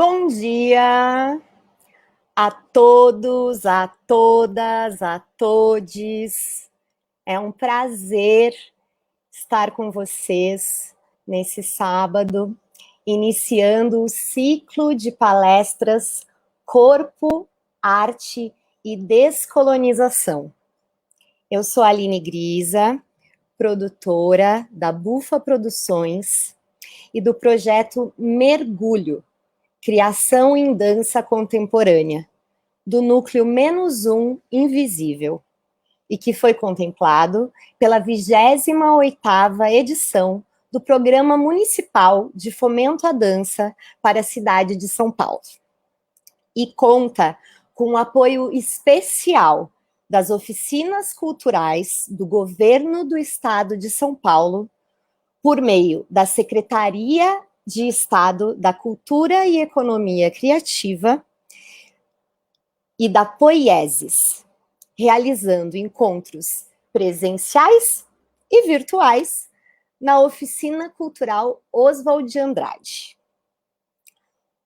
Bom dia a todos, a todas, a todes. É um prazer estar com vocês nesse sábado, iniciando o ciclo de palestras Corpo, Arte e Descolonização. Eu sou a Aline Grisa, produtora da Bufa Produções e do projeto Mergulho, Criação em Dança Contemporânea, do Núcleo -1 Invisível, e que foi contemplado pela 28ª edição do Programa Municipal de Fomento à Dança para a cidade de São Paulo. E conta com o apoio especial das oficinas culturais do Governo do Estado de São Paulo, por meio da Secretaria de Estado da Cultura e Economia Criativa e da Poieses, realizando encontros presenciais e virtuais na Oficina Cultural Oswald de Andrade.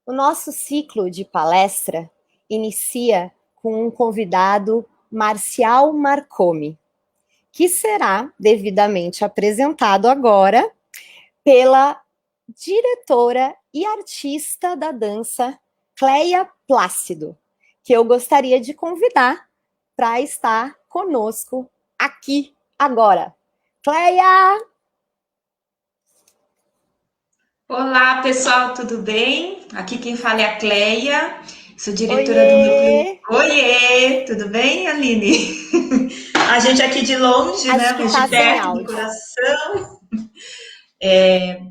O nosso ciclo de palestra inicia com um convidado, Marcial Marcomi, que será devidamente apresentado agora pela diretora e artista da dança, Cleia Plácido, que eu gostaria de convidar para estar conosco aqui agora. Cleia! Olá, pessoal, tudo bem? Aqui quem fala é a Cleia, sou diretora do Oiê! Núcleo. Oiê, tudo bem, Aline? A gente aqui de longe, né? Acho que Mas de está sem perto, do áudio. coração,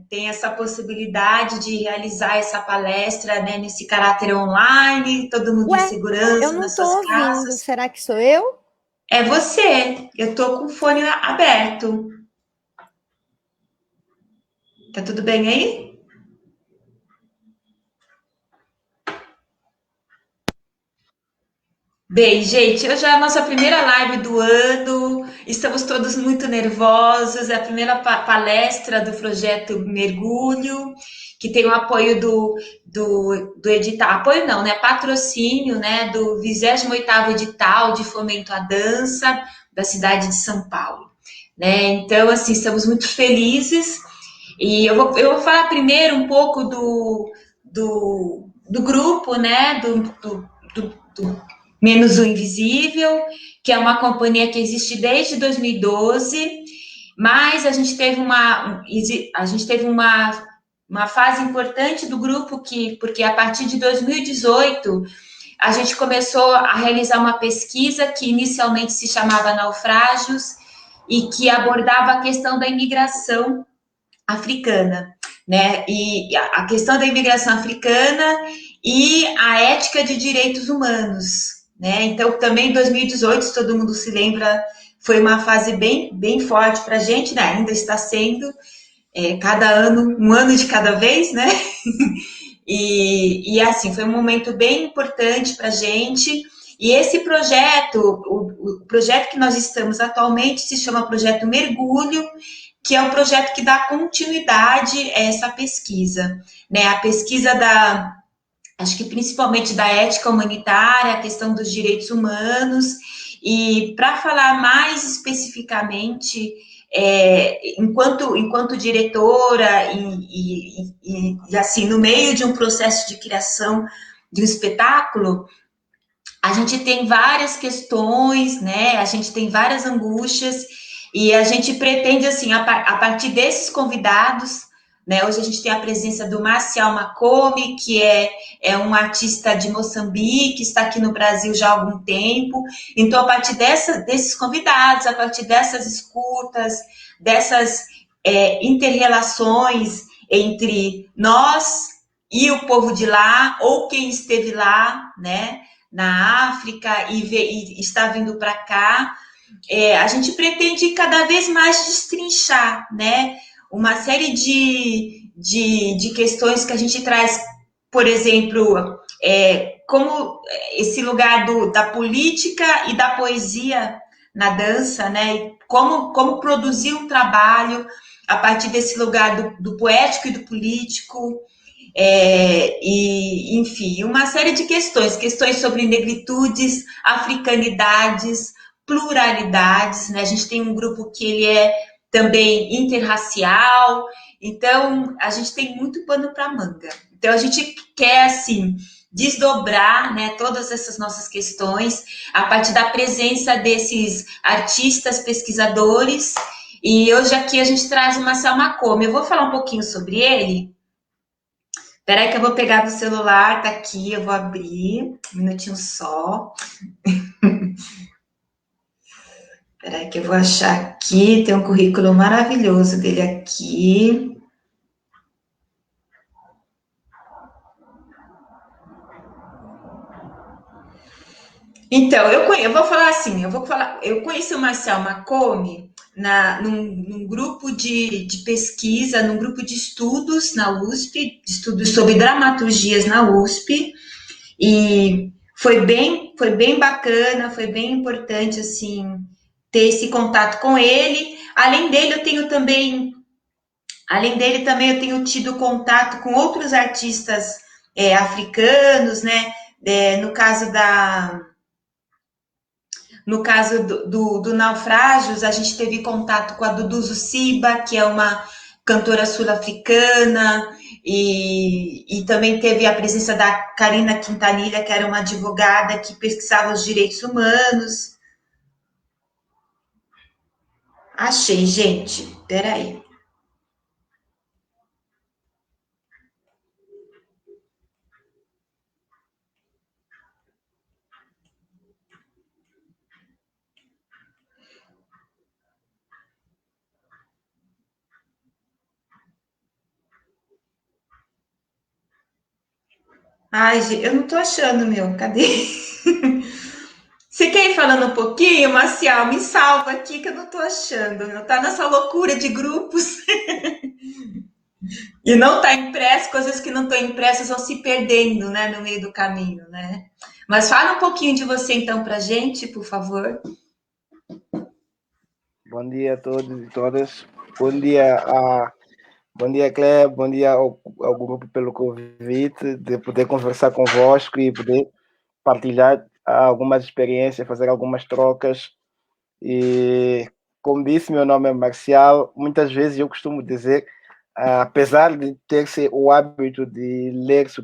tem essa possibilidade de realizar essa palestra, né, nesse caráter online, todo mundo em Ué, eu segurança não nas suas estou ouvindo. casas. Será que sou eu? É você, eu tô com o fone aberto. Tá tudo bem aí? Bem, gente, hoje é a nossa primeira live do ano, estamos todos muito nervosos, é a primeira palestra do projeto Mergulho, que tem o apoio do edital, apoio não, né, patrocínio, né, do 28º edital de fomento à dança da cidade de São Paulo, né, então, assim, estamos muito felizes, e eu vou falar primeiro um pouco do grupo, né, do Menos o Invisível, que é uma companhia que existe desde 2012, mas a gente teve uma fase importante do grupo porque a partir de 2018 a gente começou a realizar uma pesquisa que inicialmente se chamava Naufrágios e que abordava a questão da imigração africana, né? E a questão da imigração africana e a ética de direitos humanos, né? Então, também em 2018, se todo mundo se lembra, foi uma fase bem forte para a gente, né? Ainda está sendo, cada ano, um ano de cada vez, né? E assim, foi um momento bem importante para a gente. E esse projeto, o projeto que nós estamos atualmente, se chama Projeto Mergulho, que é um projeto que dá continuidade a essa pesquisa, né? A pesquisa acho que principalmente da ética humanitária, a questão dos direitos humanos, e para falar mais especificamente, enquanto diretora e assim, no meio de um processo de criação de um espetáculo, a gente tem várias questões, né? A gente tem várias angústias e a gente pretende, assim, a partir desses convidados, né? Hoje a gente tem a presença do Marcial Marcomi, que é um artista de Moçambique, está aqui no Brasil já há algum tempo. Então, a partir desses convidados, a partir dessas escutas, dessas inter-relações entre nós e o povo de lá, ou quem esteve lá, né? Na África e está vindo para cá, a gente pretende cada vez mais destrinchar, né? Uma série de questões que a gente traz, por exemplo, como esse lugar da política e da poesia na dança, né? Como produzir um trabalho a partir desse lugar do poético e do político, e, enfim, uma série de questões sobre negritudes, africanidades, pluralidades, né? A gente tem um grupo que ele é também interracial, então a gente tem muito pano para manga. Então a gente quer, assim, desdobrar, né, todas essas nossas questões a partir da presença desses artistas, pesquisadores, e hoje aqui a gente traz o Marcel Macome. Eu vou falar um pouquinho sobre ele. Peraí que eu vou pegar do celular, tá aqui, eu vou abrir. Um minutinho só. Peraí que eu vou achar aqui. Tem um currículo maravilhoso dele aqui. Então, eu vou falar assim, eu conheci o Marcel Macome num grupo de pesquisa, num grupo de estudos na USP, estudos sobre dramaturgias na USP, e foi bem bacana, foi bem importante, assim, ter esse contato com ele. Além dele também eu tenho tido contato com outros artistas africanos, né? No caso do Naufrágios, a gente teve contato com a Dudu Zuciba, que é uma cantora sul-africana, e também teve a presença da Karina Quintanilha, que era uma advogada que pesquisava os direitos humanos. Achei, gente. Peraí. Ai, gente, eu não tô achando, meu. Cadê? Você quer ir falando um pouquinho, Marcial? Me salva aqui que eu não tô achando, meu. Tá nessa loucura de grupos e não tá impresso, coisas que não estão impressas vão se perdendo, né, no meio do caminho, né? Mas fala um pouquinho de você então pra gente, por favor. Bom dia a todos e todas. Bom dia, Clé. Bom dia ao grupo pelo convite de poder conversar convosco e poder partilhar algumas experiências, fazer algumas trocas. E, como disse, meu nome é Marcial. Muitas vezes eu costumo dizer, apesar de ter-se o hábito de ler-se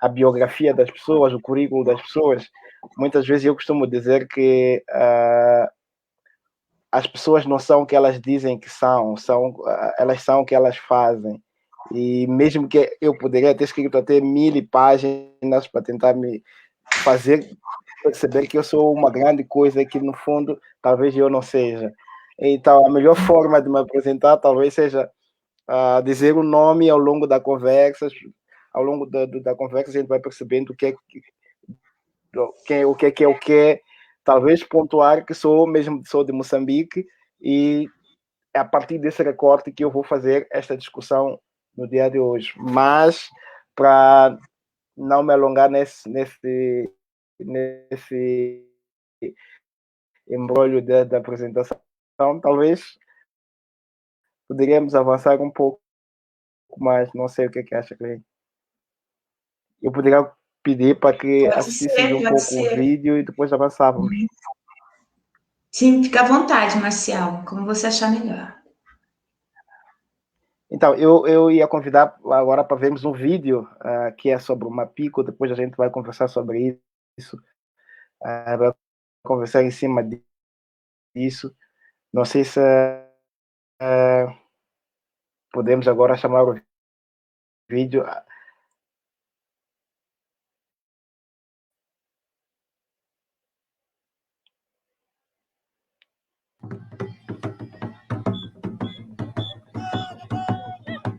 a biografia das pessoas, o currículo das pessoas, muitas vezes eu costumo dizer que as pessoas não são o que elas dizem que elas são o que elas fazem. E mesmo que eu poderia ter escrito até 1000 páginas para tentar me fazer perceber que eu sou uma grande coisa que, no fundo, talvez eu não seja. Então, a melhor forma de me apresentar talvez seja dizer o nome ao longo da conversa. Ao longo da conversa, a gente vai percebendo o que é o que. Talvez pontuar que sou de Moçambique, e é a partir desse recorte que eu vou fazer esta discussão no dia de hoje. Mas, para não me alongar nesse embrolho da apresentação, talvez poderíamos avançar um pouco mais. Não sei o que acha, Clay. Eu poderia pedir para que assistissem um pouco o vídeo e depois avançávamos. Sim, fica à vontade, Marcial, como você achar melhor. Então, eu ia convidar agora para vermos um vídeo que é sobre o Mapico. Depois a gente vai conversar sobre isso, vai conversar em cima disso. Não sei se podemos agora chamar o vídeo.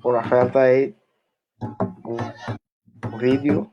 O Rafael está aí. O vídeo.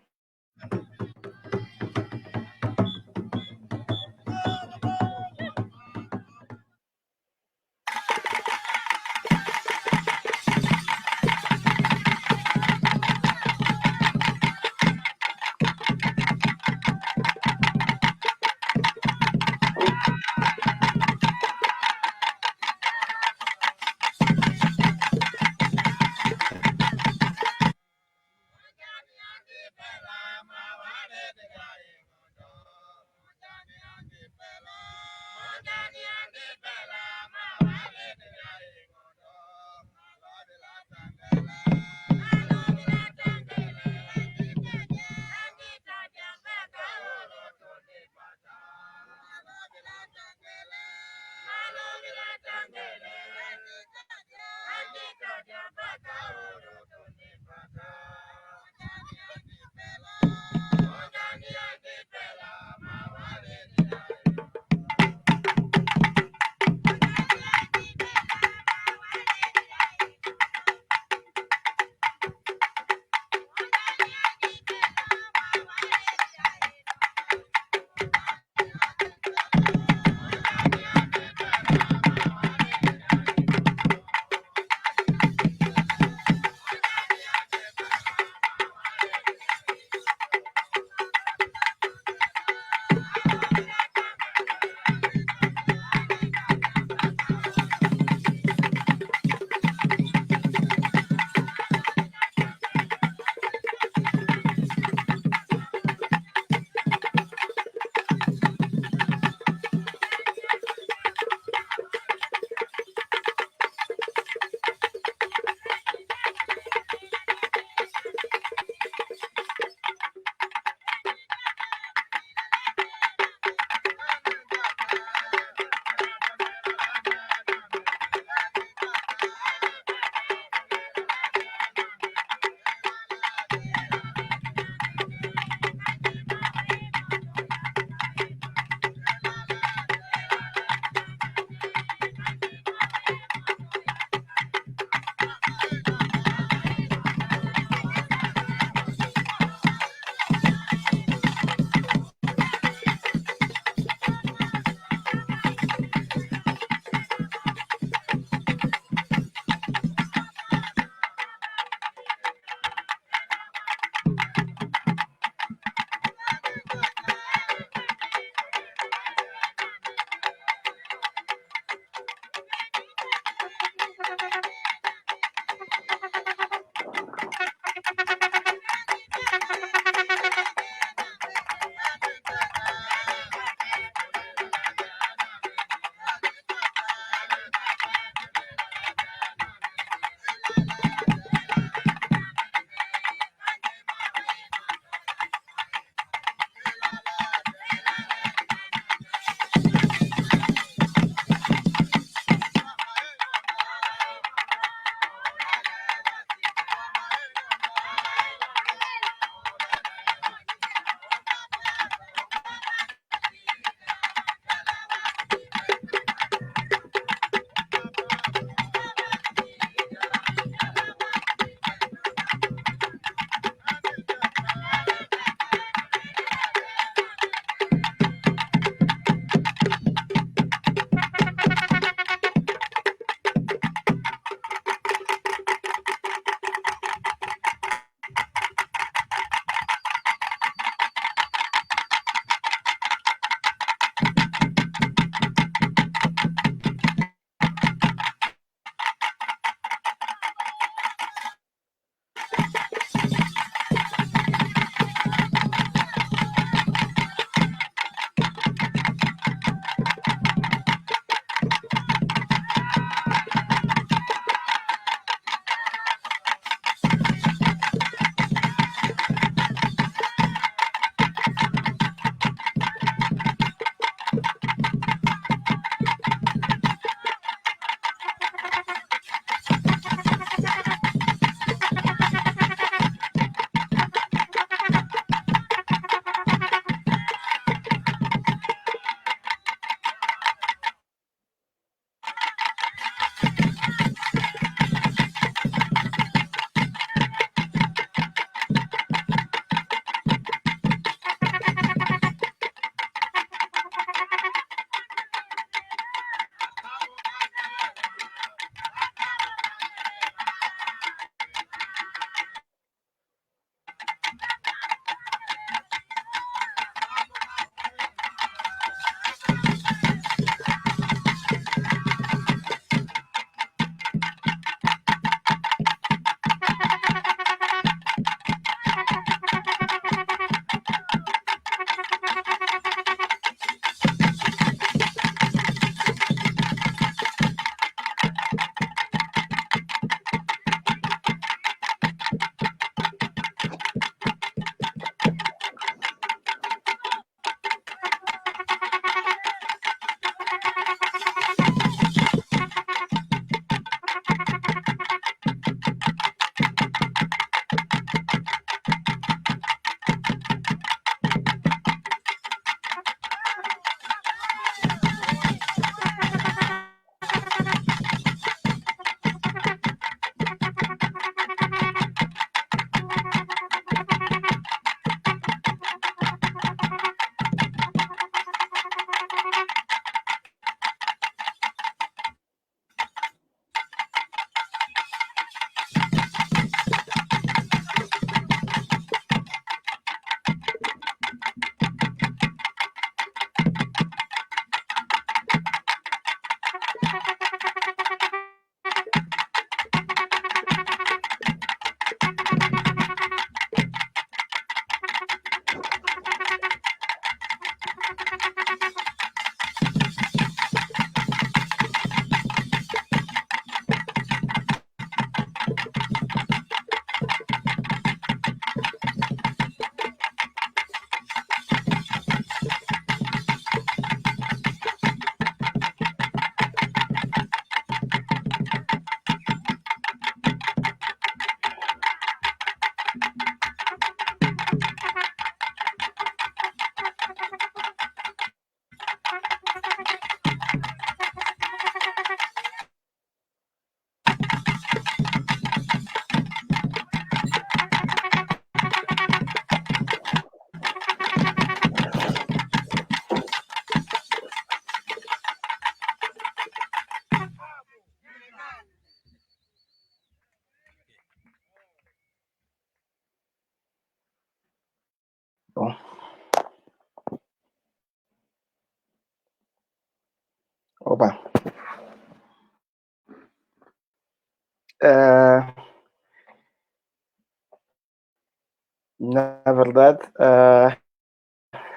na verdade,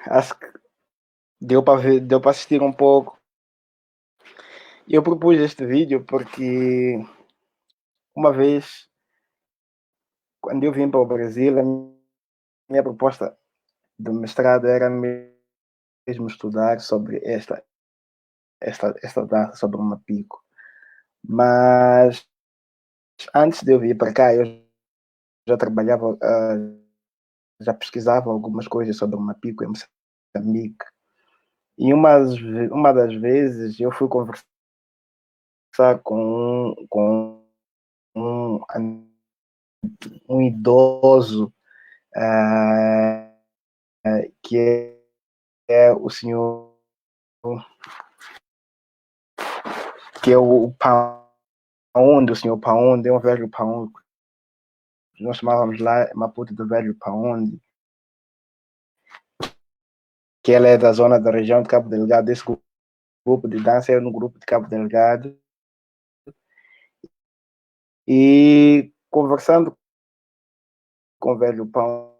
acho que deu para ver, deu para assistir um pouco. Eu propus este vídeo porque uma vez, quando eu vim para o Brasil, a minha proposta do mestrado era mesmo estudar sobre esta dança, sobre o mapico. Mas antes de eu vir para cá, eu já trabalhava, já pesquisava algumas coisas sobre o mapico em Moçambique. E uma das vezes eu fui conversar com um idoso que é o senhor, que é o Paundo, o senhor Paundo, é um velho Paundo. Nós chamávamos lá Maputo do velho Paundo, que ele é da zona da região de Cabo Delgado. Esse grupo de dança é no grupo de Cabo Delgado. E conversando com o velho Paundo,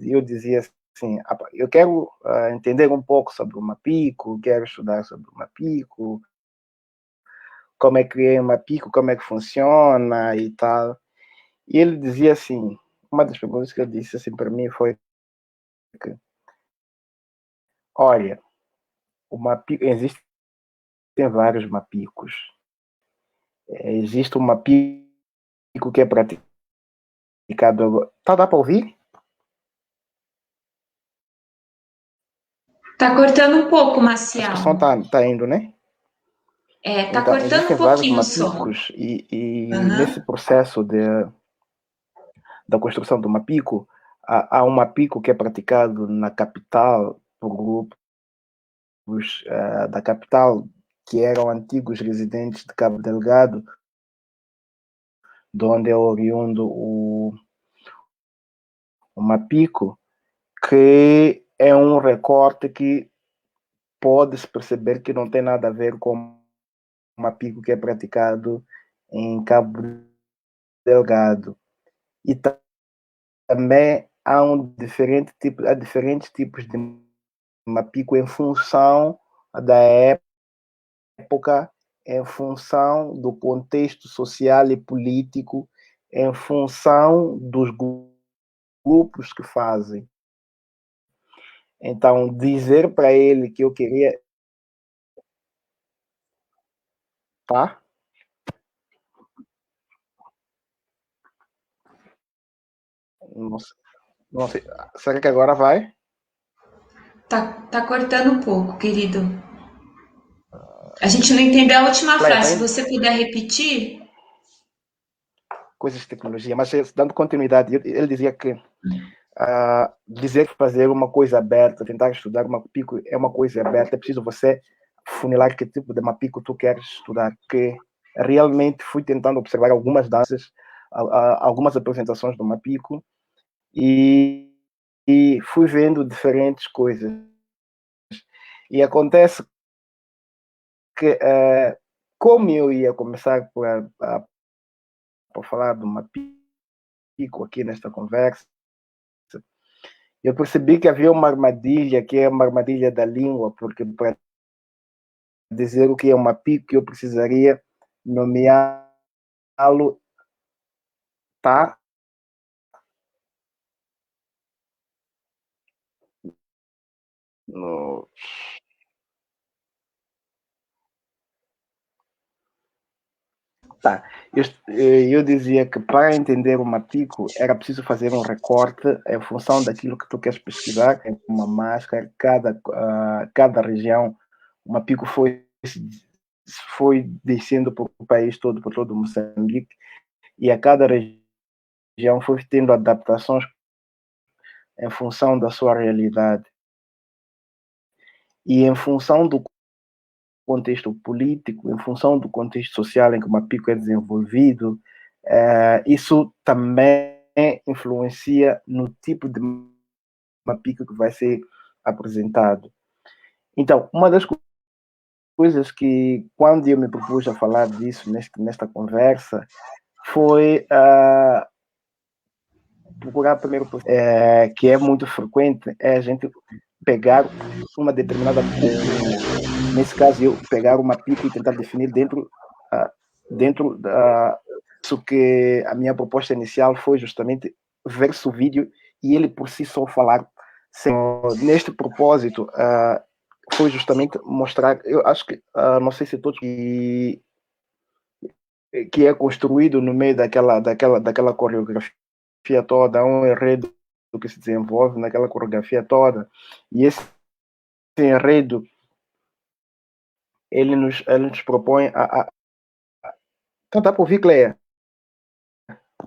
eu dizia assim, eu quero entender um pouco sobre o mapico, quero estudar sobre o mapico, como é que é o mapico, como é que funciona e tal. E ele dizia assim, uma das perguntas que ele disse assim para mim foi que, olha, o mapico, existem vários mapicos. Existe um mapico que é praticado... Tá, dá para ouvir? Tá cortando um pouco, Acho que o Marcial. som tá indo, né? Tá Então, cortando um existem vários pouquinho o som. mapicos e nesse Uhum. processo da construção do mapico, há um mapico que é praticado na capital por grupos da capital que eram antigos residentes de Cabo Delgado, de onde é oriundo o mapico, que é um recorte que pode-se perceber que não tem nada a ver com o mapico que é praticado em Cabo Delgado. E também há diferentes tipos de mapico em função da época, em função do contexto social e político, em função dos grupos que fazem. Então, dizer para ele que eu queria... Tá? Não sei, não sei. Será que agora vai? Tá cortando um pouco, querido. A gente não entendeu a última frase. Se você puder repetir. Coisas de tecnologia, mas dando continuidade, ele dizia que dizer que fazer uma coisa aberta, tentar estudar uma pico é uma coisa aberta, é preciso você funilar que tipo de mapico tu queres estudar, que realmente fui tentando observar algumas danças, algumas apresentações do mapico e fui vendo diferentes coisas. E acontece que, como eu ia começar por falar do mapico aqui nesta conversa, eu percebi que havia uma armadilha, que é uma armadilha da língua, porque para dizer o que é um mapico, eu precisaria nomeá-lo, tá? No... Tá. Eu dizia que para entender o mapico era preciso fazer um recorte em função daquilo que tu queres pesquisar, em uma máscara, cada região. O mapico foi descendo por o país todo, por todo o Moçambique, e a cada região foi tendo adaptações em função da sua realidade. E em função do contexto político, em função do contexto social em que o mapico é desenvolvido, isso também influencia no tipo de mapico que vai ser apresentado. Então, uma das coisas que, quando eu me propus a falar disso nesta conversa, foi procurar primeiro, que é muito frequente, é a gente pegar uma determinada, nesse caso eu pegar uma pico e tentar definir dentro da isso que a minha proposta inicial foi justamente ver-se o vídeo e ele por si só falar. Neste propósito, foi justamente mostrar, eu acho que, não sei se todos que é construído no meio daquela coreografia toda, um enredo que se desenvolve naquela coreografia toda, e esse enredo ele nos propõe Tá por ouvir, Cleia?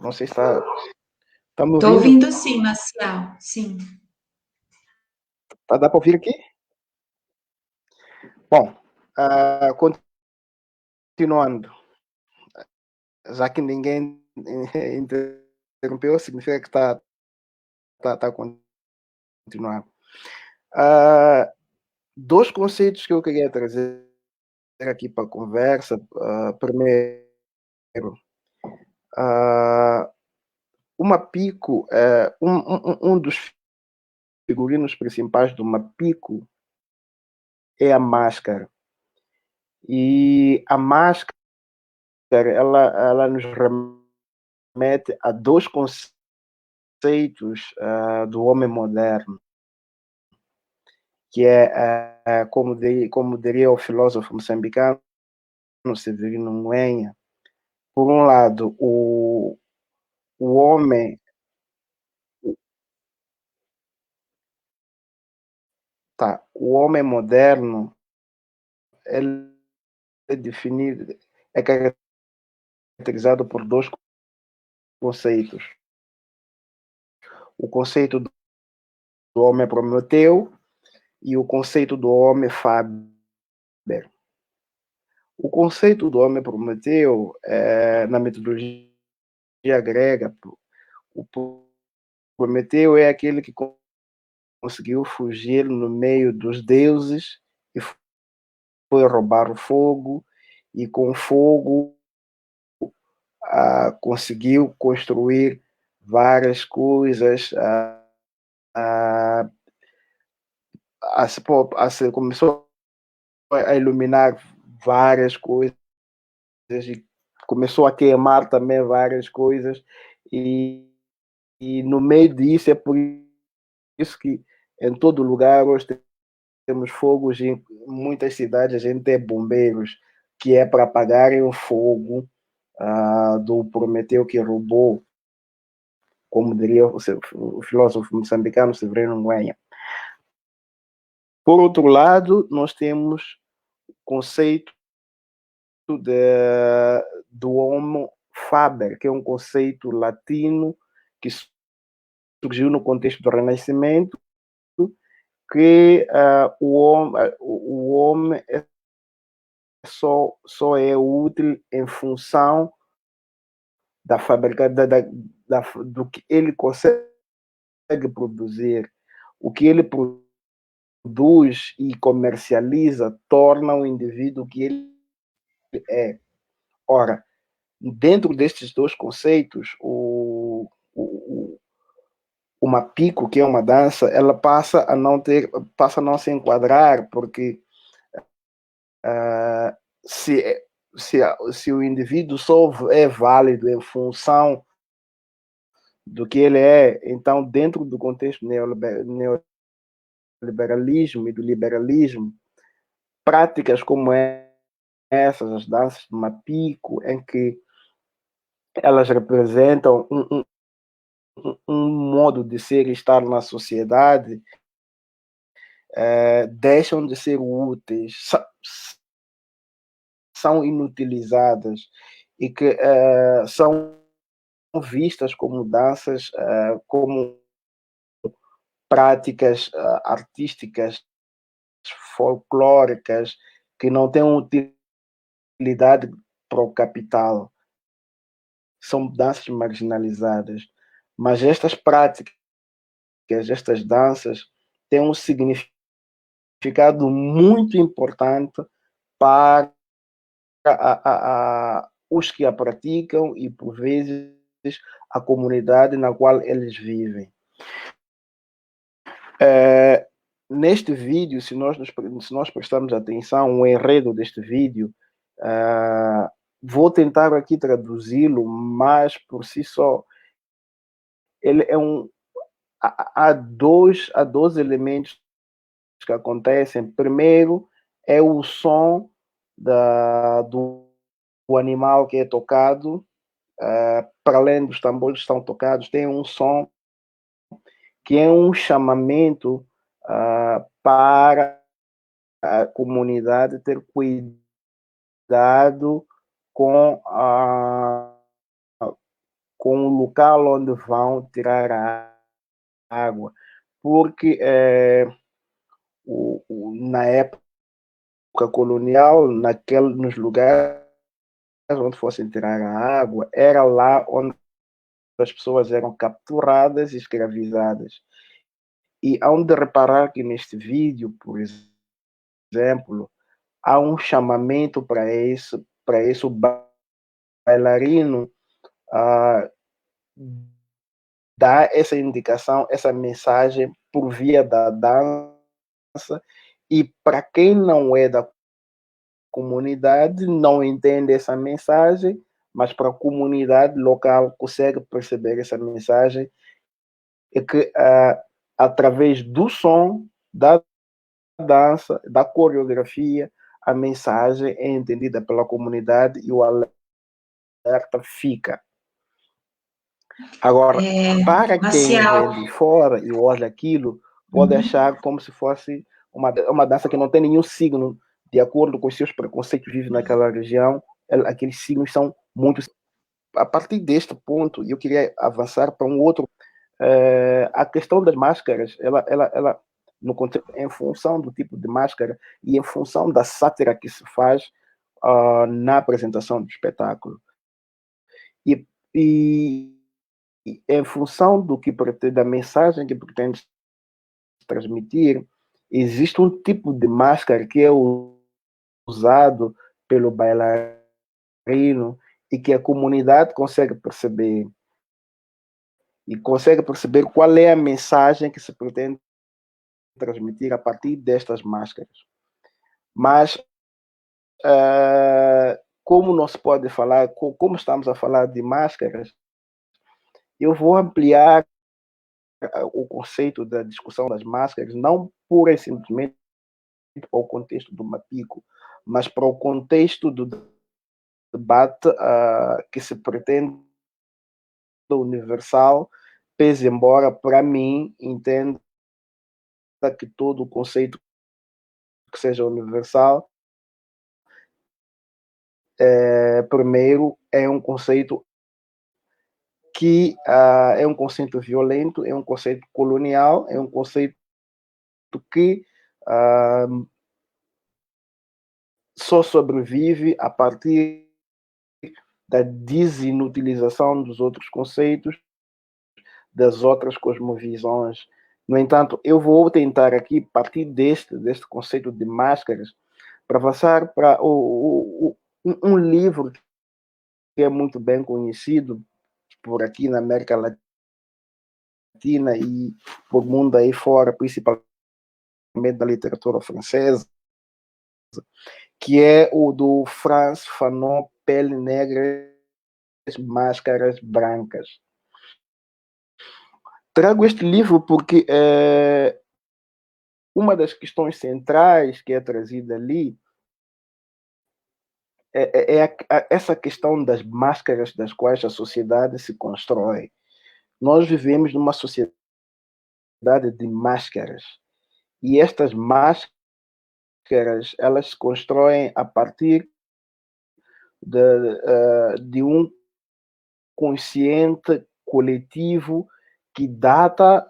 Não sei se tá me Estou ouvindo? ouvindo sim, Marcial, sim. Dá para ouvir aqui? Bom, continuando, já que ninguém interrompeu, significa que tá continuando. Dois conceitos que eu queria trazer aqui para a conversa. Primeiro, uma pico, um dos figurinos principais de uma pico é a máscara. E a máscara, ela nos remete a dois conceitos do homem moderno, que é, como diria o filósofo moçambicano Severino Nguenha, por um lado, o homem, o homem moderno, ele é definido, é caracterizado por dois conceitos. O conceito do homem Prometeu e o conceito do homem Faber. O conceito do homem Prometeu, na metodologia grega, o Prometeu é aquele que conseguiu fugir no meio dos deuses e foi roubar o fogo, e com o fogo conseguiu construir várias coisas, começou a iluminar várias coisas e começou a queimar também várias coisas, e no meio disso é por isso que em todo lugar hoje temos fogos, em muitas cidades a gente tem bombeiros, que é para apagarem o fogo do Prometeu que roubou, como diria o filósofo moçambicano Severino Nguenha. Por outro lado, nós temos o conceito do Homo Faber, que é um conceito latino que surgiu no contexto do Renascimento, que o homem só é útil em função da fábrica, do que ele consegue produzir. O que ele produz e comercializa torna o indivíduo que ele é. Ora, dentro destes dois conceitos, uma pico, que é uma dança, ela passa a não se enquadrar, porque se o indivíduo só é válido em função do que ele é, então, dentro do contexto neoliberalismo e do liberalismo, práticas como essas, as danças de Mapico, em que elas representam um modo de ser e estar na sociedade, deixam de ser úteis, são inutilizadas, e que são vistas como danças, como práticas artísticas folclóricas que não têm utilidade para o capital. São danças marginalizadas. Mas estas práticas, estas danças, têm um significado muito importante para os que a praticam e, por vezes, a comunidade na qual eles vivem. Neste vídeo, se nós prestarmos atenção, o enredo deste vídeo, vou tentar aqui traduzi-lo, mas por si só, ele é há dois elementos que acontecem. Primeiro é o som do animal que é tocado, para além dos tambores que estão tocados, tem um som que é um chamamento para a comunidade ter cuidado com, com o local onde vão tirar a água, porque na época colonial, nos lugares onde fossem tirar a água, era lá onde as pessoas eram capturadas e escravizadas. E há de reparar que neste vídeo, por exemplo, há um chamamento para isso, o bailarino dá essa indicação, essa mensagem por via da dança, e para quem não é da comunidade não entende essa mensagem, mas para a comunidade local consegue perceber essa mensagem, é que através do som, da dança, da coreografia, a mensagem é entendida pela comunidade e o alerta fica. Agora, para quem vem de fora e olha aquilo, pode achar como se fosse uma dança que não tem nenhum signo, de acordo com os seus preconceitos, vive naquela região, aqueles signos são muito... A partir deste ponto, eu queria avançar para um outro. A questão das máscaras, ela no contexto, em função do tipo de máscara e em função da sátira que se faz na apresentação do espetáculo. E em função do que pretende, da mensagem que pretende transmitir, existe um tipo de máscara que é usado pelo bailarino e que a comunidade consegue perceber. E consegue perceber qual é a mensagem que se pretende transmitir a partir destas máscaras. Mas, como não se pode falar, como estamos a falar de máscaras, eu vou ampliar o conceito da discussão das máscaras, não pura e simplesmente para o contexto do Mapico, mas para o contexto do debate que se pretende universal, pese embora, para mim, entenda que todo o conceito que seja universal, primeiro, é um conceito que é um conceito violento, é um conceito colonial, é um conceito que só sobrevive a partir da desinutilização dos outros conceitos, das outras cosmovisões. No entanto, eu vou tentar aqui, a partir deste conceito de máscaras, para passar para um livro que é muito bem conhecido por aqui na América Latina e por mundo aí fora, principalmente da literatura francesa, que é o do Frantz Fanon, Pele Negra, Máscaras Brancas. Trago este livro porque uma das questões centrais que é trazida ali é essa questão das máscaras das quais a sociedade se constrói. Nós vivemos numa sociedade de máscaras e estas máscaras elas se constroem a partir de um consciente coletivo que data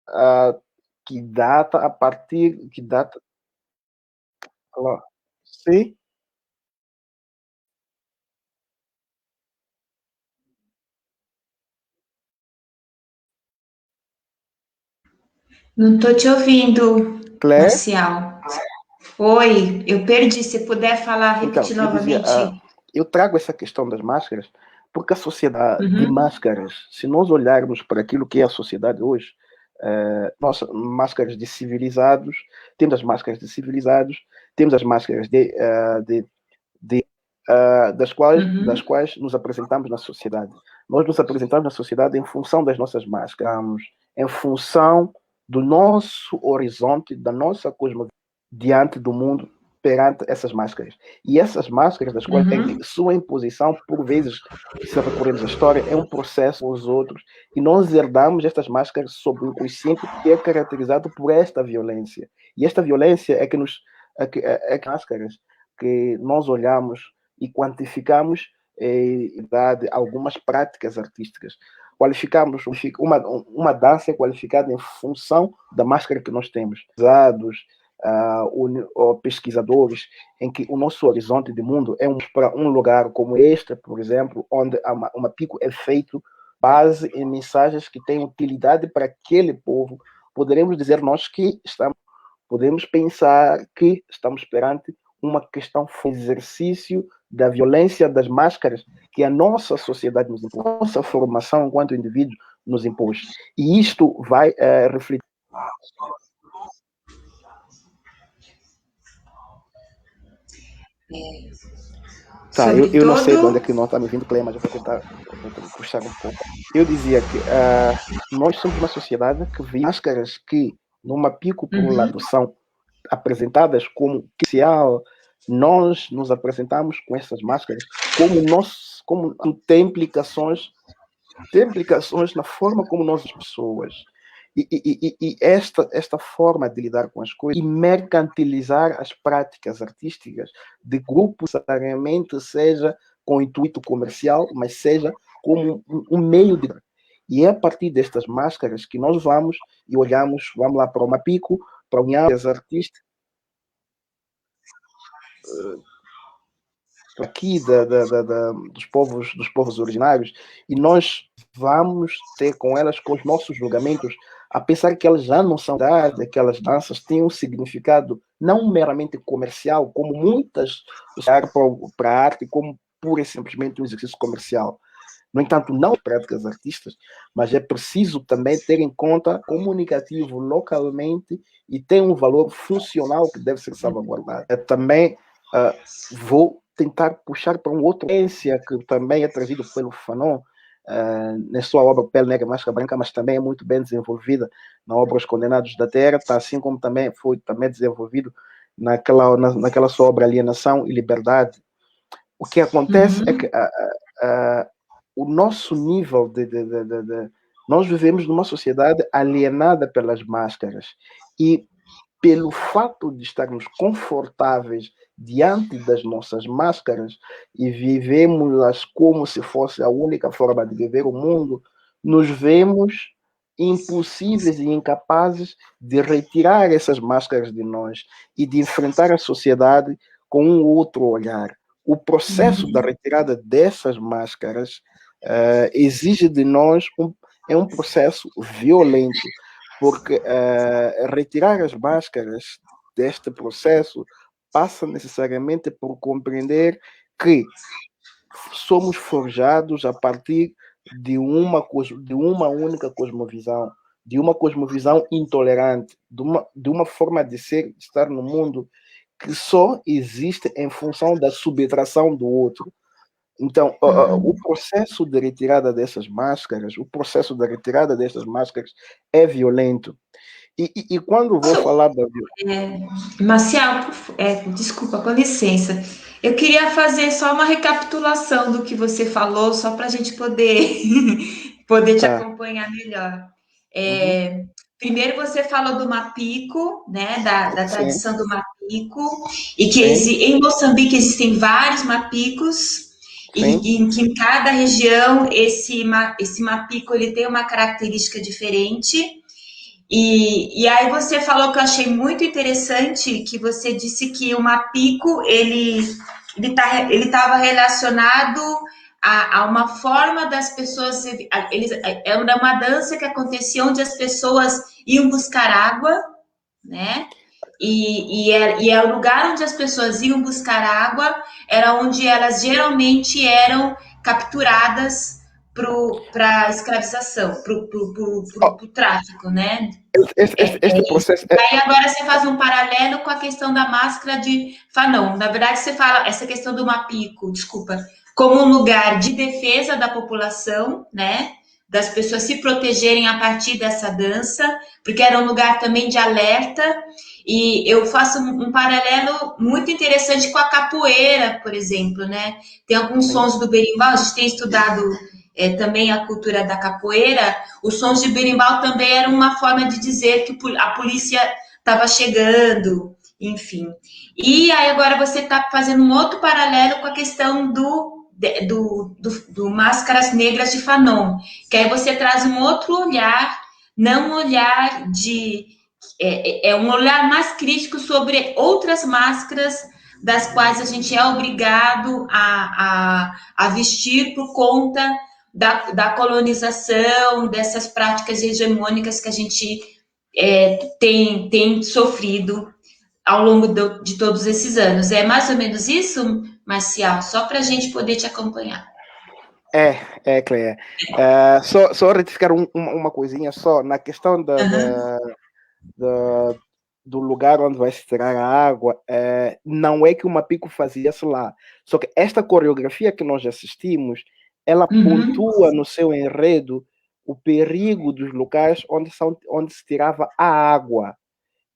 a partir que data. Sim. Não estou te ouvindo, Claire? Marcial. Oi, eu perdi. Se puder falar, Então, repetir eu dizia, novamente. eu trago essa questão das máscaras porque a sociedade de Uhum, máscaras, se nós olharmos para aquilo que é a sociedade hoje, nós, máscaras de civilizados, temos as máscaras de civilizados, temos as máscaras das uhum, quais nos apresentamos na sociedade. Nós nos apresentamos na sociedade em função das nossas máscaras, em função do nosso horizonte, da nossa cosmovisão diante do mundo perante essas máscaras. E essas máscaras, das quais uhum, sua imposição, por vezes, se recorremos à história, é um processo com os outros, e nós herdamos estas máscaras sob o inconsciente que é caracterizado por esta violência. E esta violência é que nos é que máscaras que nós olhamos e quantificamos algumas práticas artísticas. Qualificamos uma dança é qualificada em função da máscara que nós temos. Usados, pesquisadores, em que o nosso horizonte de mundo é para um lugar como este, por exemplo, onde uma pico é feito base em mensagens que têm utilidade para aquele povo. Poderemos dizer nós que podemos pensar que estamos perante uma questão de exercício da violência das máscaras que a nossa sociedade nos impôs, a nossa formação enquanto indivíduo nos impôs. E isto vai refletir. Tá, sobre eu não sei de onde é todo. que não está me vindo, Cleia, mas eu vou tentar puxar um pouco. Eu dizia que nós somos uma sociedade que vê máscaras que, numa pico por um Uhum, lado, são apresentadas como social, nós nos apresentamos com essas máscaras como tem implicações na forma como nós pessoas. E esta forma de lidar com as coisas e mercantilizar as práticas artísticas de grupos, necessariamente seja com intuito comercial, mas seja como um meio de. E é a partir destas máscaras que nós vamos e olhamos, vamos lá para o Mapico, para o as artistas aqui dos povos originários, e nós vamos ter com elas, com os nossos julgamentos, a pensar que elas já não são verdade, aquelas danças têm um significado não meramente comercial, como muitas para a arte, como pura e simplesmente um exercício comercial. No entanto, não práticas artistas, mas é preciso também ter em conta comunicativo localmente e tem um valor funcional que deve ser salvaguardado. Também vou tentar puxar para um outro ciência que também é trazido pelo Fanon, na sua obra Pele Negra Máscara Branca, mas também é muito bem desenvolvida na obra Os Condenados da Terra, tá, assim como também foi também desenvolvido naquela sua obra Alienação e Liberdade. O que acontece é que uhum, o nosso nível nós vivemos numa sociedade alienada pelas máscaras e pelo fato de estarmos confortáveis diante das nossas máscaras e vivemos-las como se fosse a única forma de viver o mundo, nos vemos impossíveis e incapazes de retirar essas máscaras de nós e de enfrentar a sociedade com um outro olhar. O processo da uhum, retirada dessas máscaras exige de nós é um processo violento, porque retirar as máscaras deste processo passa necessariamente por compreender que somos forjados a partir de uma única cosmovisão, de uma cosmovisão intolerante, de uma forma de ser, de estar no mundo que só existe em função da subtração do outro. Então, o uhum. processo de retirada dessas máscaras, o processo da retirada dessas máscaras é violento. E quando vou falar da Marcial, desculpa, com licença. Eu queria fazer só uma recapitulação do que você falou, só para a gente poder, poder te tá, acompanhar melhor. uhum, Primeiro você falou do Mapico, né, da sim, tradição do Mapico, e que sim, em Moçambique existem vários Mapicos, sim, e que em cada região esse Mapico ele tem uma característica diferente. E aí você falou que eu achei muito interessante, que você disse que o Mapico, ele estava relacionado a uma forma das pessoas, era uma dança que acontecia onde as pessoas iam buscar água, né? e é o lugar onde as pessoas iam buscar água, era onde elas geralmente eram capturadas para escravização, para Oh, o tráfico, né? este processo é, Aí agora você faz um paralelo com a questão da máscara de Fanon. Na verdade, você fala essa questão do Mapico, desculpa, como um lugar de defesa da população, né? Das pessoas se protegerem a partir dessa dança, porque era um lugar também de alerta. E eu faço um paralelo muito interessante com a capoeira, por exemplo, né? Tem alguns sim, sons do berimbau, a gente tem estudado também a cultura da capoeira, os sons de berimbau também eram uma forma de dizer que a polícia estava chegando, enfim. E aí agora você está fazendo um outro paralelo com a questão do Máscaras Negras de Fanon, que aí você traz um outro olhar, não um olhar de... um olhar mais crítico sobre outras máscaras das quais a gente é obrigado a vestir por conta da colonização, dessas práticas hegemônicas que a gente tem sofrido ao longo de todos esses anos. É mais ou menos isso, Marcial? Só para a gente poder te acompanhar. Cleia. Só retificar uma coisinha só na questão da, do lugar onde vai se tirar a água. Não é que o Mapico fazia isso lá, só que esta coreografia que nós assistimos, ela pontua no seu enredo o perigo dos locais onde se tirava a água.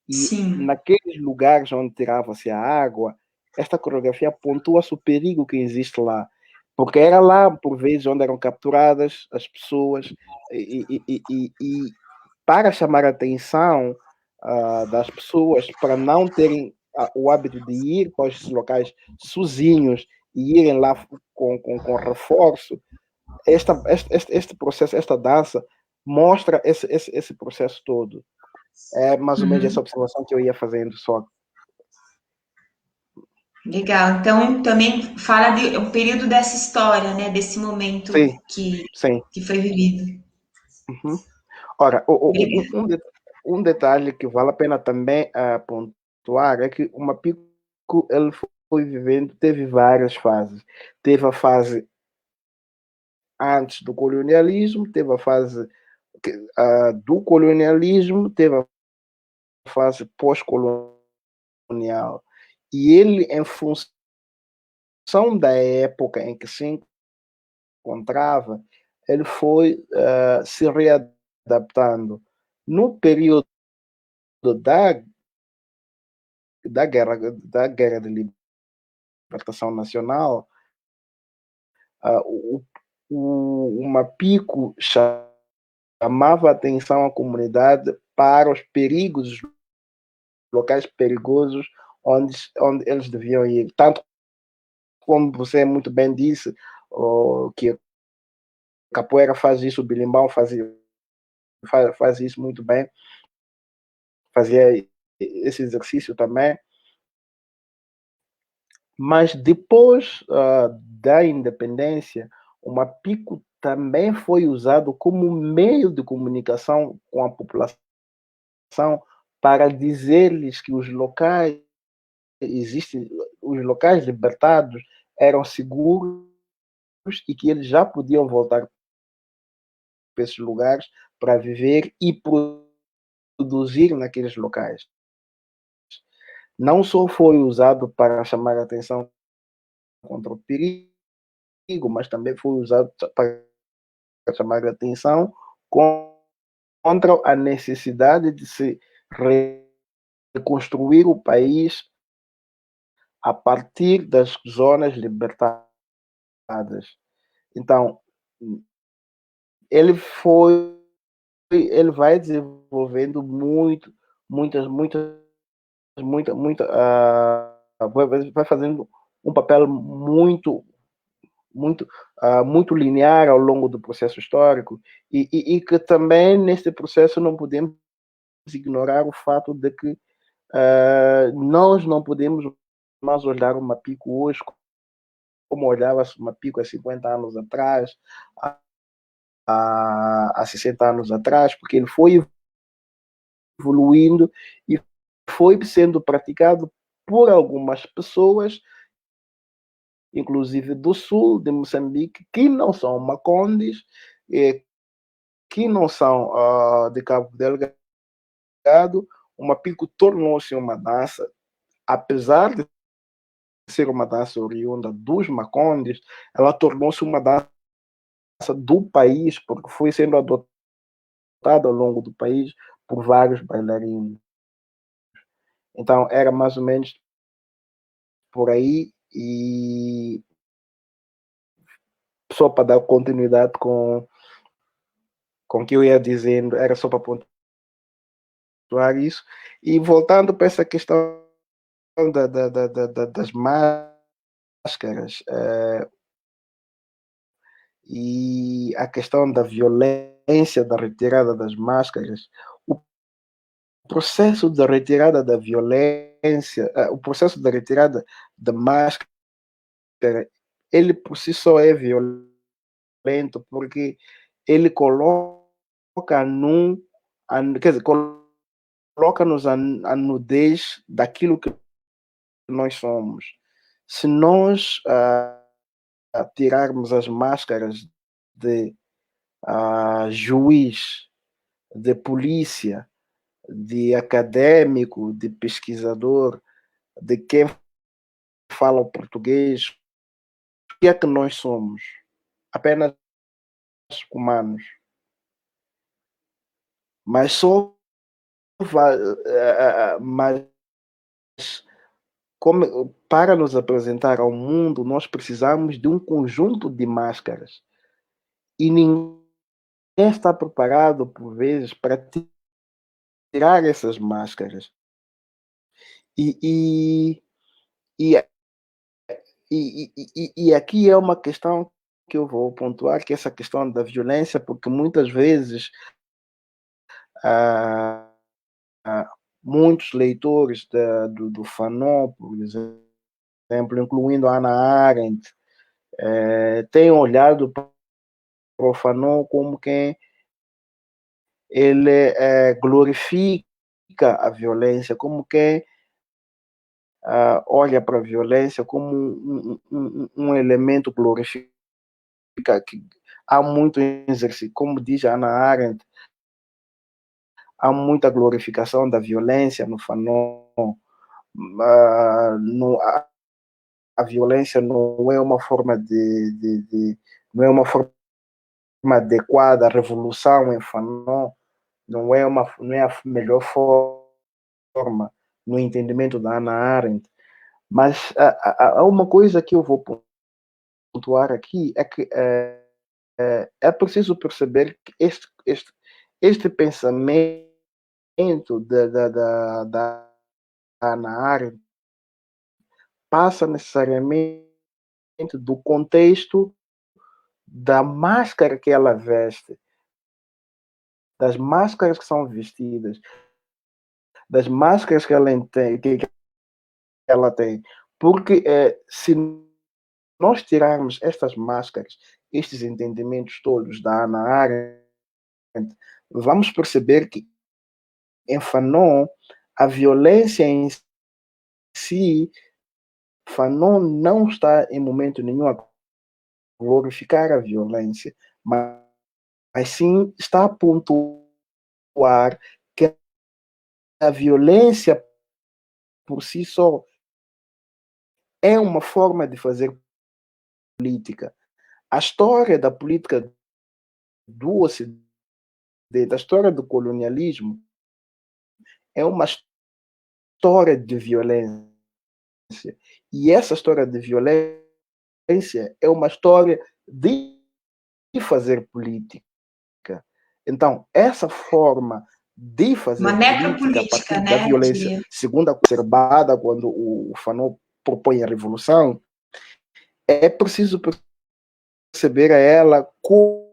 E Sim. naqueles lugares onde tirava-se a água, esta coreografia pontua-se o perigo que existe lá. Porque era lá, por vezes, onde eram capturadas as pessoas, e para chamar a atenção das pessoas, para não terem o hábito de ir para esses locais sozinhos e irem lá com reforço, este processo, esta dança, mostra esse processo todo. É mais ou menos essa observação que eu ia fazendo só. Legal. Então, também fala de um período dessa história, né? Desse momento Sim, sim. que foi vivido. Uhum. Ora, Obrigada. um detalhe que vale a pena também pontuar é que o Mapico ele foi vivendo, teve várias fases. Teve a fase antes do colonialismo, teve a fase do colonialismo, teve a fase pós-colonial. E ele, em função da época em que se encontrava, ele foi se readaptando. No período da, da guerra de libertação nacional, o Mapico chamava a atenção à comunidade para os perigos, os locais perigosos onde eles deviam ir. Tanto como você muito bem disse, que a capoeira faz isso, o bilimbão faz isso muito bem, fazia esse exercício também. Mas depois da independência, o Mapico também foi usado como meio de comunicação com a população para dizer-lhes que os locais os locais libertados eram seguros e que eles já podiam voltar para esses lugares para viver e produzir naqueles locais. Não só foi usado para chamar a atenção contra o perigo, mas também foi usado para chamar a atenção contra a necessidade de se reconstruir o país a partir das zonas libertadas. Então, ele ele vai desenvolvendo vai fazendo um papel muito linear ao longo do processo histórico e que também neste processo não podemos ignorar o fato de que nós não podemos mais olhar o Mapico hoje como olhava-se o Mapico há 50 anos atrás, há 60 anos atrás, porque ele foi evoluindo e foi sendo praticado por algumas pessoas, inclusive do sul de Moçambique, que não são macondes, que não são de Cabo Delgado. O Mapico tornou-se uma dança, apesar de ser uma dança oriunda dos macondes, ela tornou-se uma dança do país, porque foi sendo adotada ao longo do país por vários bailarinos. Então, era mais ou menos por aí, e só para dar continuidade com o que eu ia dizendo, era só para pontuar isso. E voltando para essa questão das máscaras, e a questão da violência, da retirada das máscaras, o processo da retirada da violência, o processo da retirada da máscara, ele por si só é violento, porque ele coloca quer dizer, coloca-nos a nudez daquilo que nós somos. Se nós tirarmos as máscaras de juiz, de polícia, de acadêmico, de pesquisador, de quem fala o português, o que é que nós somos? Apenas humanos. Mas só mas para nos apresentar ao mundo, nós precisamos de um conjunto de máscaras. E ninguém está preparado, por vezes, para tirar essas máscaras. E, e, e aqui é uma questão que eu vou pontuar, que é essa questão da violência, porque muitas vezes muitos leitores do Fanon, por exemplo, incluindo a Hannah Arendt, têm olhado para o Fanon como quem ele glorifica a violência, como quem olha para a violência como um elemento glorifica, que há muito exercício, como diz a Hannah Arendt, há muita glorificação da violência no Fanon. A violência não é uma forma não é uma forma adequada. A revolução em Fanon não é a melhor forma no entendimento da Hannah Arendt. Mas há uma coisa que eu vou pontuar aqui, é que é preciso perceber que este pensamento da Hannah Arendt passa necessariamente do contexto da máscara que ela veste, das máscaras que são vestidas, das máscaras que ela tem. Porque se nós tirarmos estas máscaras, estes entendimentos todos da Hannah Arendt, vamos perceber que em Fanon a violência em si, Fanon não está em momento nenhum a glorificar a violência, mas sim está a pontuar que a violência por si só é uma forma de fazer política. A história da política do Ocidente, a história do colonialismo, é uma história de violência. E essa história de violência é uma história de fazer política. Então, essa forma de fazer Uma política a necropolítica, partir da né? violência, segundo a observada quando o Fanon propõe a revolução, é preciso perceber a ela como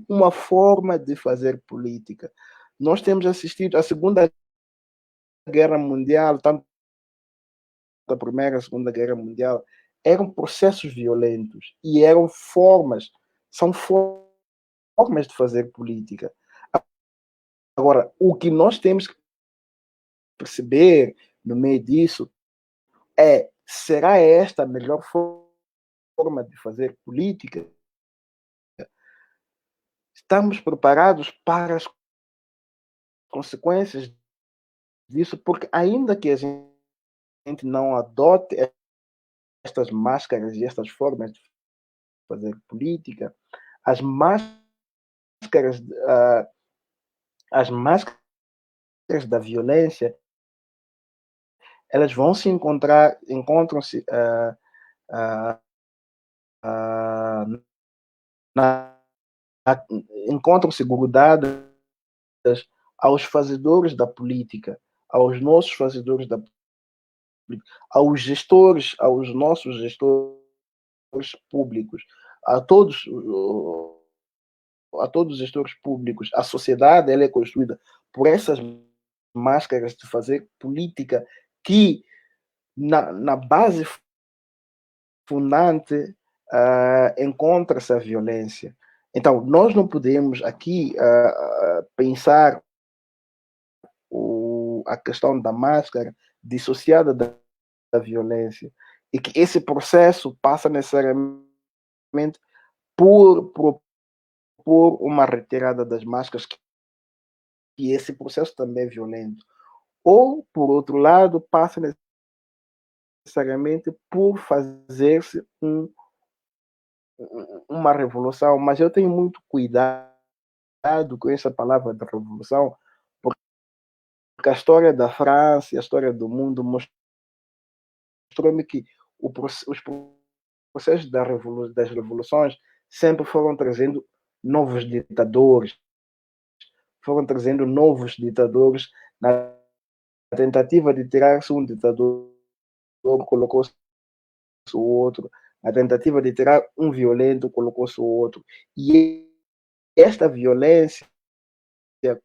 uma forma de fazer política. Nós temos assistido à Segunda Guerra Mundial, tanto a Primeira e a Segunda Guerra Mundial, eram processos violentos e são formas, de fazer política. Agora, o que nós temos que perceber no meio disso será esta a melhor forma de fazer política? Estamos preparados para as consequências disso? Porque ainda que a gente não adote estas máscaras e estas formas de fazer política, as máscaras, as máscaras da violência, elas vão se encontram-se encontram-se grudadas aos fazedores da política, aos nossos fazedores da política, aos gestores, aos nossos gestores públicos, a todos os gestores públicos. A sociedade, ela é construída por essas máscaras de fazer política que na base fundante encontra-se a violência. Então, nós não podemos aqui pensar a questão da máscara dissociada da violência, e que esse processo passa necessariamente por propor uma retirada das máscaras, que esse processo também é violento. Ou, por outro lado, passa necessariamente por fazer-se uma revolução, mas eu tenho muito cuidado com essa palavra de revolução, porque a história da França e a história do mundo mostrou-me que os processos das revoluções sempre foram trazendo novos ditadores, na tentativa de tirar-se um ditador, colocou-se o outro, na tentativa de tirar um violento, colocou-se o outro. E esta violência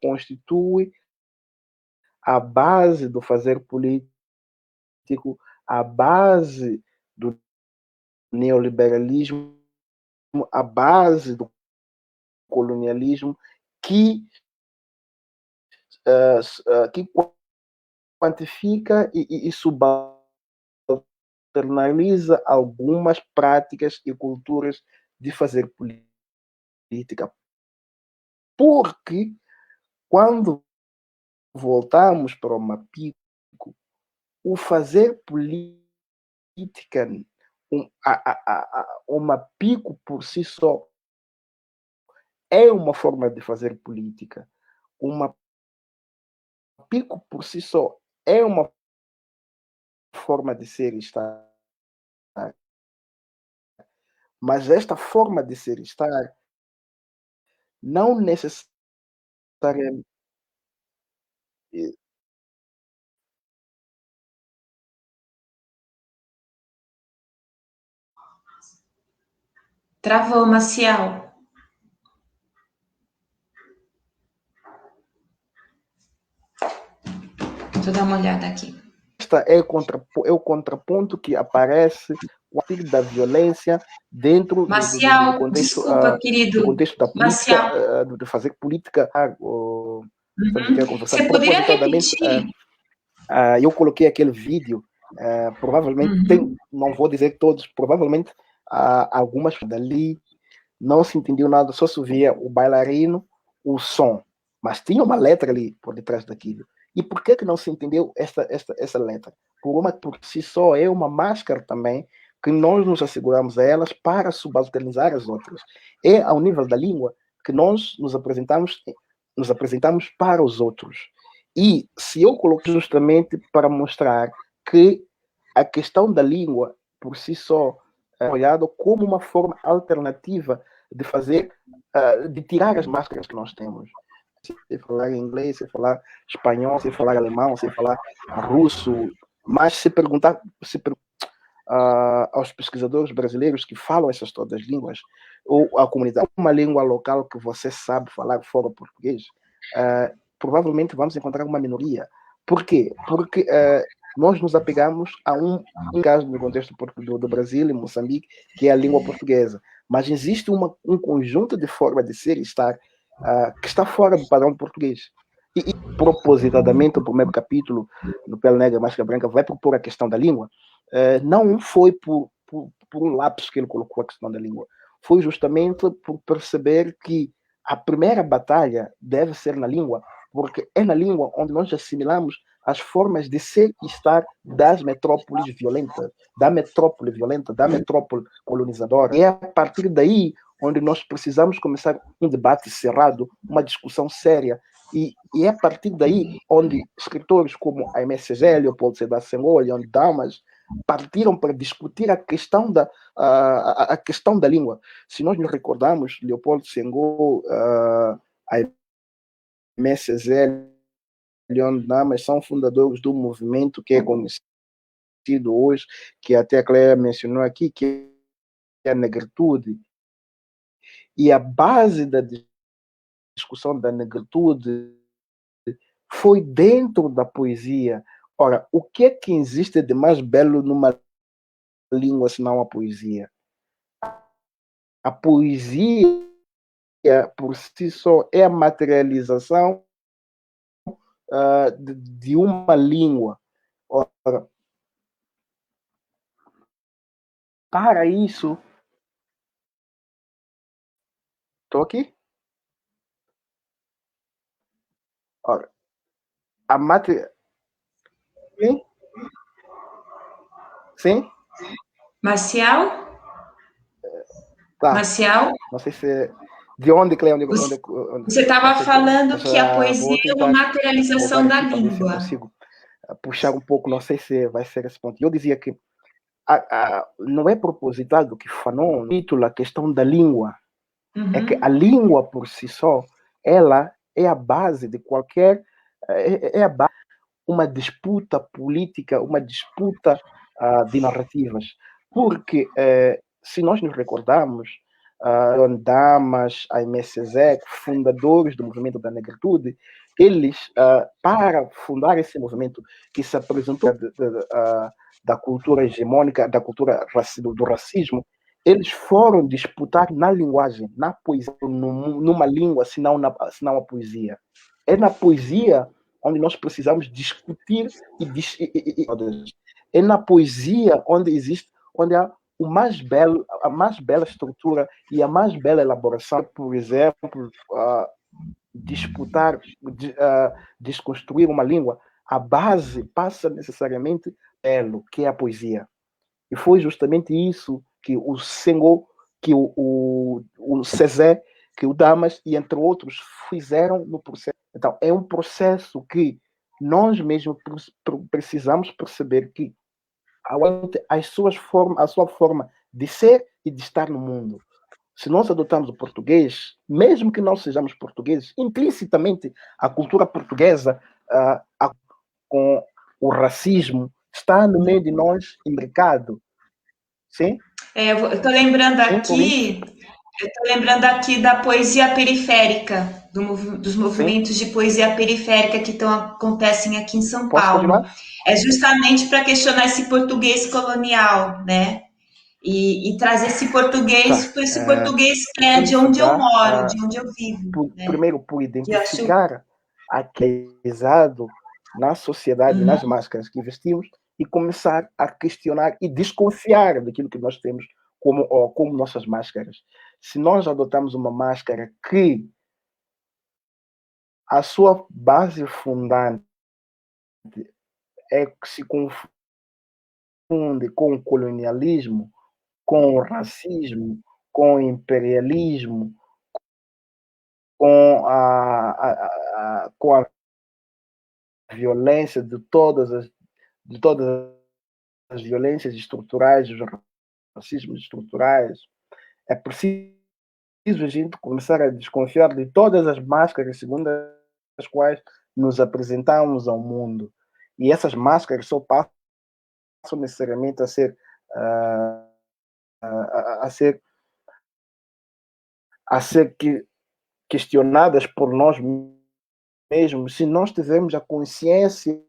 constitui a base do fazer político, a base do neoliberalismo, a base do colonialismo, que quantifica e subalternaliza algumas práticas e culturas de fazer política. Porque quando voltamos para o Mapico, o fazer política, o Mapico por si só é uma forma de fazer política. O Mapico por si só é uma forma de ser e estar. Mas esta forma de ser e estar não necessariamente. Travou, Maciel. Deixa eu dar uma olhada aqui. Esta é o contraponto que aparece a partir da violência dentro Maciel, do contexto, desculpa, querido. do contexto da política, de fazer política. Você poderia repetir? Eu coloquei aquele vídeo, provavelmente, não vou dizer todos, provavelmente algumas dali não se entendiu nada, só se via o bailarino, o som, mas tinha uma letra ali por detrás daquilo. E por que não se entendeu essa letra? Por si só é uma máscara também que nós nos asseguramos a elas para subalternizar as outras. É ao nível da língua que nós nos apresentamos para os outros. E se eu coloquei justamente para mostrar que a questão da língua por si só é olhado como uma forma alternativa de fazer, de tirar as máscaras que nós temos. Se falar inglês, se falar espanhol, se falar alemão, se falar russo, mas se perguntar aos pesquisadores brasileiros que falam essas todas as línguas, ou a comunidade, uma língua local que você sabe falar fora o português, provavelmente vamos encontrar uma minoria. Por quê? Porque nós nos apegamos a um caso no contexto do Brasil e Moçambique, que é a língua portuguesa, mas existe um conjunto de formas de ser e estar que está fora do padrão português. E propositadamente, o primeiro capítulo do Pele Negra, Máscara Branca vai propor a questão da língua. Não foi por um lápis que ele colocou a questão da língua. Foi justamente por perceber que a primeira batalha deve ser na língua, porque é na língua onde nós assimilamos as formas de ser e estar das metrópoles violentas, da metrópole violenta, da metrópole colonizadora. E é a partir daí onde nós precisamos começar um debate cerrado, uma discussão séria. E é a partir daí onde escritores como Aimé Césaire, Leopoldo Sédar Senghor, Leon Damas, partiram para discutir a questão a questão da língua. Se nós nos recordamos, Leopoldo Senghor, Aimé Césaire, Leon Damas são fundadores do movimento que é conhecido hoje, que até a Cléia mencionou aqui, que é a negritude. E a base da discussão da negritude foi dentro da poesia. Ora, o que é que existe de mais belo numa língua senão a poesia? A poesia, por si só, é a materialização de uma língua. Ora, para isso... Estou aqui? Ora, a matéria... Sim? Sim? Marcial? Tá. Marcial? Não sei se... De onde, Cleia? Você estava falando que a poesia é uma materialização da para ver se eu língua. consigo puxar um pouco, não sei se vai ser esse ponto. Eu dizia que não é propositado que Fanon título a questão da língua. É que a língua por si só, ela é a base de qualquer... É a base uma disputa política, uma disputa de narrativas. Porque, se nós nos recordarmos, Leon Damas, Aimé Césaire, fundadores do movimento da negritude, eles, para fundar esse movimento que se apresentou da cultura hegemônica, da cultura do racismo, eles foram disputar na linguagem, na poesia, numa língua, senão a poesia. É na poesia onde nós precisamos discutir é na poesia onde existe, onde há a mais bela estrutura e a mais bela elaboração. Por exemplo, desconstruir uma língua, a base passa necessariamente pelo que é a poesia. E foi justamente isso que o Senghor, que o Césaire, que o Damas e entre outros fizeram no processo. Então, é um processo que nós mesmos precisamos perceber que a sua forma de ser e de estar no mundo. Se nós adotamos o português, mesmo que não sejamos portugueses, implicitamente a cultura portuguesa com o racismo está no meio de nós, imbricado. Sim? Eu estou lembrando aqui... Eu estou lembrando aqui da poesia periférica, dos movimentos de poesia periférica que acontecem aqui em São Posso Paulo. continuar? É justamente para questionar esse português colonial, né? E trazer esse português para esse português que é de onde eu moro, de onde eu vivo. Né? Primeiro, por identificar aquele pesado na sociedade, nas máscaras que vestimos, e começar a questionar e desconfiar daquilo que nós temos como nossas máscaras. Se nós adotamos uma máscara que a sua base fundante é que se confunde com o colonialismo, com o racismo, com o imperialismo, com a violência de todas as violências estruturais, os racismos estruturais, é preciso a gente começar a desconfiar de todas as máscaras segundo as quais nos apresentamos ao mundo. E essas máscaras só passam necessariamente a ser questionadas por nós mesmos se nós tivermos a consciência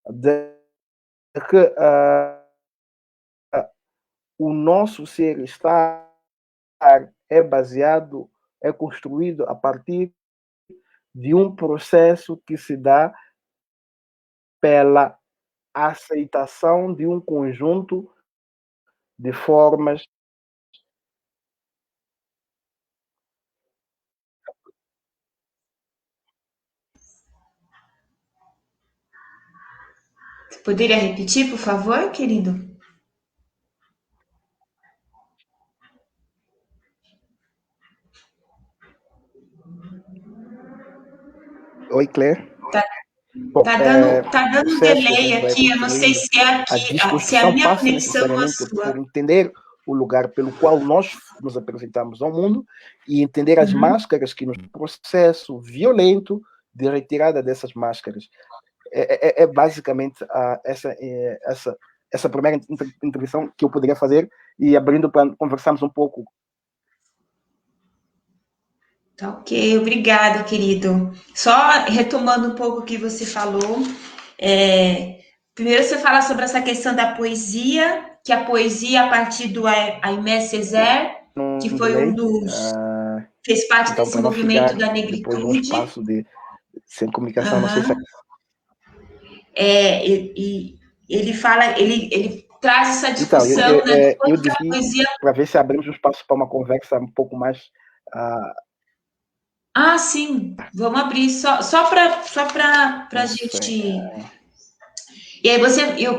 de que o nosso ser estar é baseado, é construído a partir de um processo que se dá pela aceitação de um conjunto de formas. Você poderia repetir, por favor, querido? Oi, Claire. Tá dando um delay aqui, eu não sei se é aqui, se é a minha passa conexão ou a necessariamente sua. por entender o lugar pelo qual nós nos apresentamos ao mundo e entender as máscaras que nos processo violento de retirada dessas máscaras. É basicamente essa primeira intervenção que eu poderia fazer e abrindo para conversarmos um pouco. Tá ok, obrigado, querido. Só retomando um pouco o que você falou, primeiro você fala sobre essa questão da poesia, que a poesia a partir do Aimé Césaire, que foi um dos... fez parte então, desse movimento da negritude. Depois de um espaço sem comunicação, não sei se... Ele fala, ele traz essa discussão, então, né? Eu disse para ver se abrimos um espaço para uma conversa um pouco mais... sim, vamos abrir só para a gente... E aí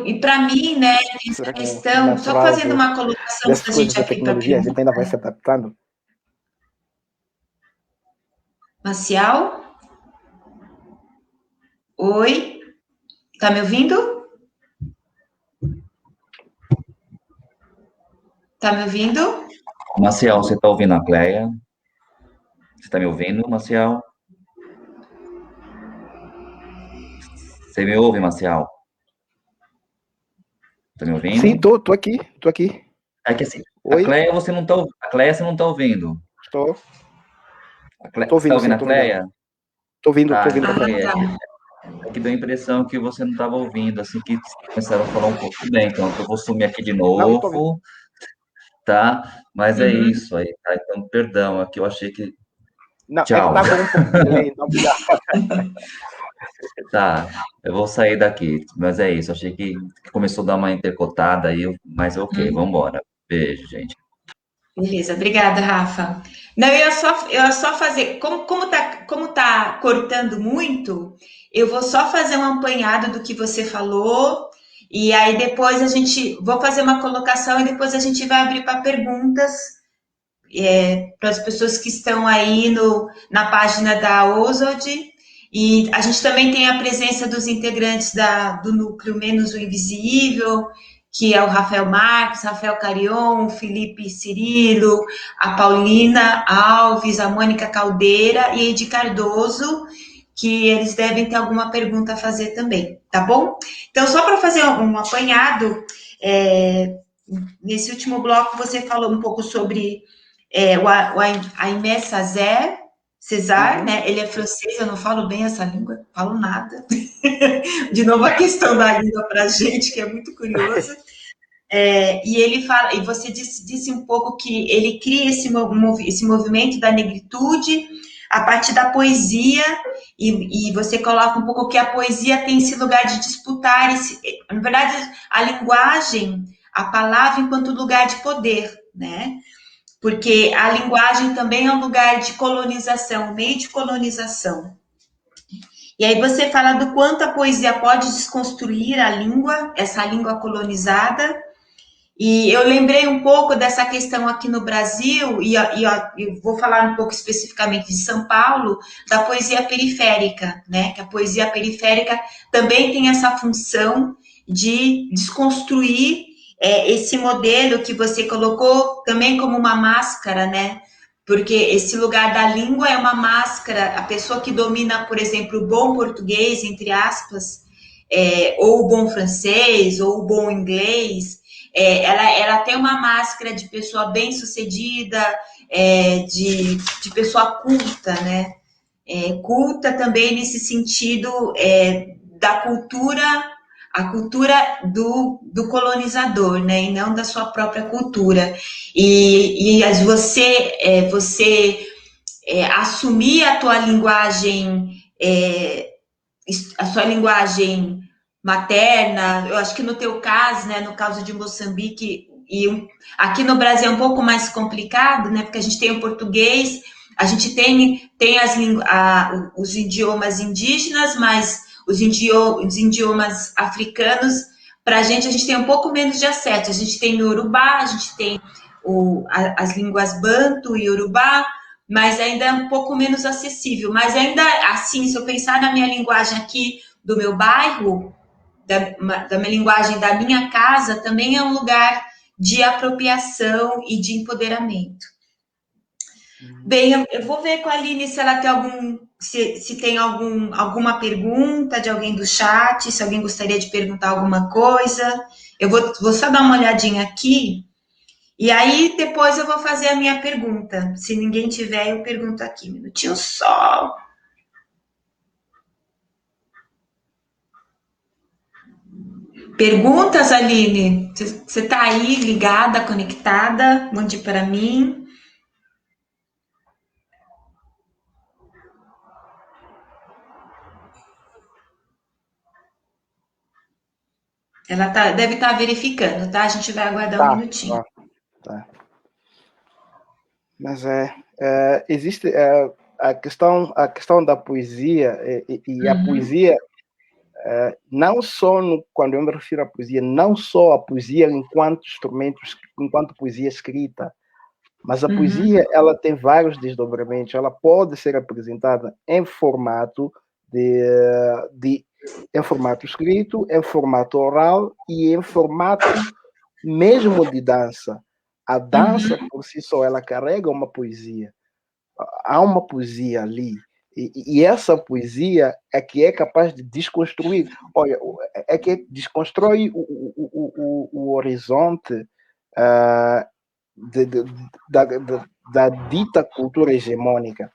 e para mim, né, essa questão, só fazendo uma colocação dessas coisas da tecnologia, a gente ainda vai se adaptando. Maciel? Oi? Tá me ouvindo? Tá me ouvindo? Maciel, você tá ouvindo a Cleia? Você tá me ouvindo, Maciel? Você me ouve, Maciel? Tá me ouvindo? Sim, tô aqui. É que assim, Oi? a Cleia você não tá ouvindo. Estou. Você tá ouvindo a Cleia? Tô ouvindo. É que deu a impressão que você não estava ouvindo, assim que começaram a falar um pouco. Bem, então eu vou sumir aqui de novo, tá? Mas é isso aí, tá? Então, perdão, aqui eu achei que... Não, tchau. Tá com um pouco de delay, então Tá, eu vou sair daqui, mas é isso, achei que começou a dar uma intercotada aí, mas ok, vamos embora. Beijo, gente. Beleza, obrigada, Rafa. Não, eu ia só fazer, como tá cortando muito, eu vou só fazer um apanhado do que você falou, e aí depois vou fazer uma colocação e depois a gente vai abrir para perguntas para as pessoas que estão aí na página da OSOD. E a gente também tem a presença dos integrantes do núcleo Menos o Invisível, que é o Rafael Marques, Rafael Carion, o Felipe Cirilo, a Paulina Alves, a Mônica Caldeira e a Edi Cardoso, que eles devem ter alguma pergunta a fazer também, tá bom? Então, só para fazer um apanhado, nesse último bloco você falou um pouco sobre o Aimé Césaire, né? Ele é francês, eu não falo bem essa língua, falo nada. De novo a questão da língua para a gente, que é muito curiosa. E ele fala, e você disse um pouco que ele cria esse movimento da negritude a partir da poesia, e você coloca um pouco que a poesia tem esse lugar de disputar, na verdade, a linguagem, a palavra enquanto lugar de poder, né? Porque a linguagem também é um lugar de colonização, um meio de colonização. E aí você fala do quanto a poesia pode desconstruir a língua, essa língua colonizada. E eu lembrei um pouco dessa questão aqui no Brasil, e eu vou falar um pouco especificamente de São Paulo, da poesia periférica, né? Que a poesia periférica também tem essa função de desconstruir esse modelo que você colocou também como uma máscara, né? Porque esse lugar da língua é uma máscara. A pessoa que domina, por exemplo, o bom português, entre aspas, ou o bom francês, ou o bom inglês, ela tem uma máscara de pessoa bem-sucedida, de pessoa culta, né? Culta também nesse sentido da cultura, a cultura do colonizador, né, e não da sua própria cultura. E você assumir a tua linguagem, a sua linguagem materna. Eu acho que no teu caso, né, no caso de Moçambique, aqui no Brasil é um pouco mais complicado, né, porque a gente tem o português, a gente tem os idiomas indígenas, mas os idiomas africanos, para a gente tem um pouco menos de acesso. A gente tem o Yorubá, a gente tem as línguas Banto e Yorubá, mas ainda é um pouco menos acessível. Mas ainda assim, se eu pensar na minha linguagem aqui do meu bairro, da minha linguagem da minha casa, também é um lugar de apropriação e de empoderamento. Bem, eu vou ver com a Aline se ela tem se tem alguma pergunta de alguém do chat, se alguém gostaria de perguntar alguma coisa. Eu vou só dar uma olhadinha aqui, e aí depois eu vou fazer a minha pergunta. Se ninguém tiver, eu pergunto aqui. Um minutinho só. Perguntas, Aline? Você está aí ligada, conectada? Mande para mim. Ela deve estar verificando, tá? A gente vai aguardar um minutinho. Tá. Mas existe a questão da poesia e a poesia, não só quando eu me refiro à poesia, não só a poesia enquanto instrumento, enquanto poesia escrita, mas a poesia, ela tem vários desdobramentos. Ela pode ser apresentada em formato em formato escrito, em formato oral e em formato mesmo de dança. A dança, por si só, ela carrega uma poesia. Há uma poesia ali. E essa poesia é que é capaz de desconstruir. Olha, é que desconstrói o horizonte da dita cultura hegemônica.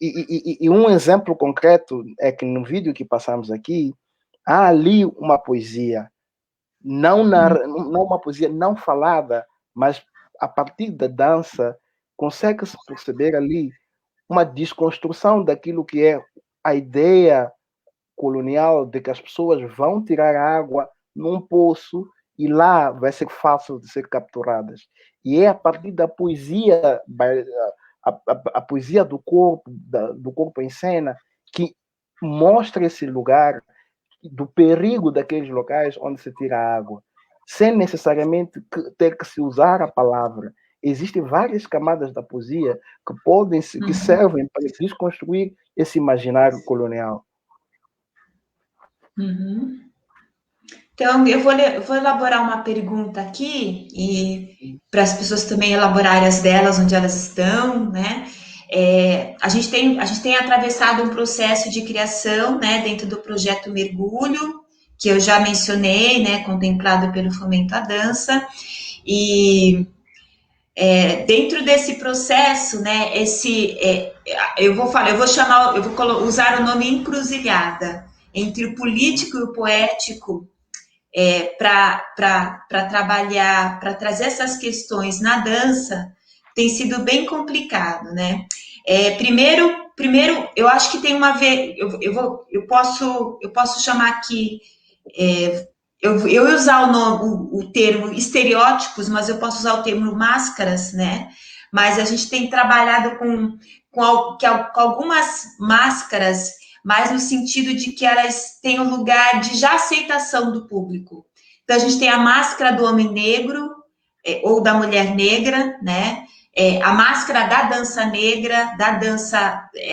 E um exemplo concreto é que no vídeo que passamos aqui, há ali uma poesia, não uma poesia não falada, mas a partir da dança consegue-se perceber ali uma desconstrução daquilo que é a ideia colonial de que as pessoas vão tirar água num poço e lá vai ser fácil de ser capturadas. E é a partir da poesia, a poesia do corpo em cena, que mostra esse lugar, do perigo daqueles locais onde se tira água, sem necessariamente ter que se usar a palavra. Existem várias camadas da poesia que servem para desconstruir esse imaginário colonial. Então, eu vou elaborar uma pergunta aqui, e para as pessoas também elaborarem as delas, onde elas estão, né? A gente tem atravessado um processo de criação, né, dentro do projeto Mergulho, que eu já mencionei, né, contemplado pelo Fomento à Dança, e dentro desse processo, né, eu vou usar o nome encruzilhada entre o político e o poético, para trabalhar, para trazer essas questões na dança, tem sido bem complicado, né? Primeiro, eu acho que tem uma vez, eu posso chamar aqui, eu ia usar o termo estereótipos, mas eu posso usar o termo máscaras, né? Mas a gente tem trabalhado com algumas máscaras, mas no sentido de que elas têm um lugar de já aceitação do público. Então, a gente tem a máscara do homem negro, ou da mulher negra, né? A máscara da dança negra,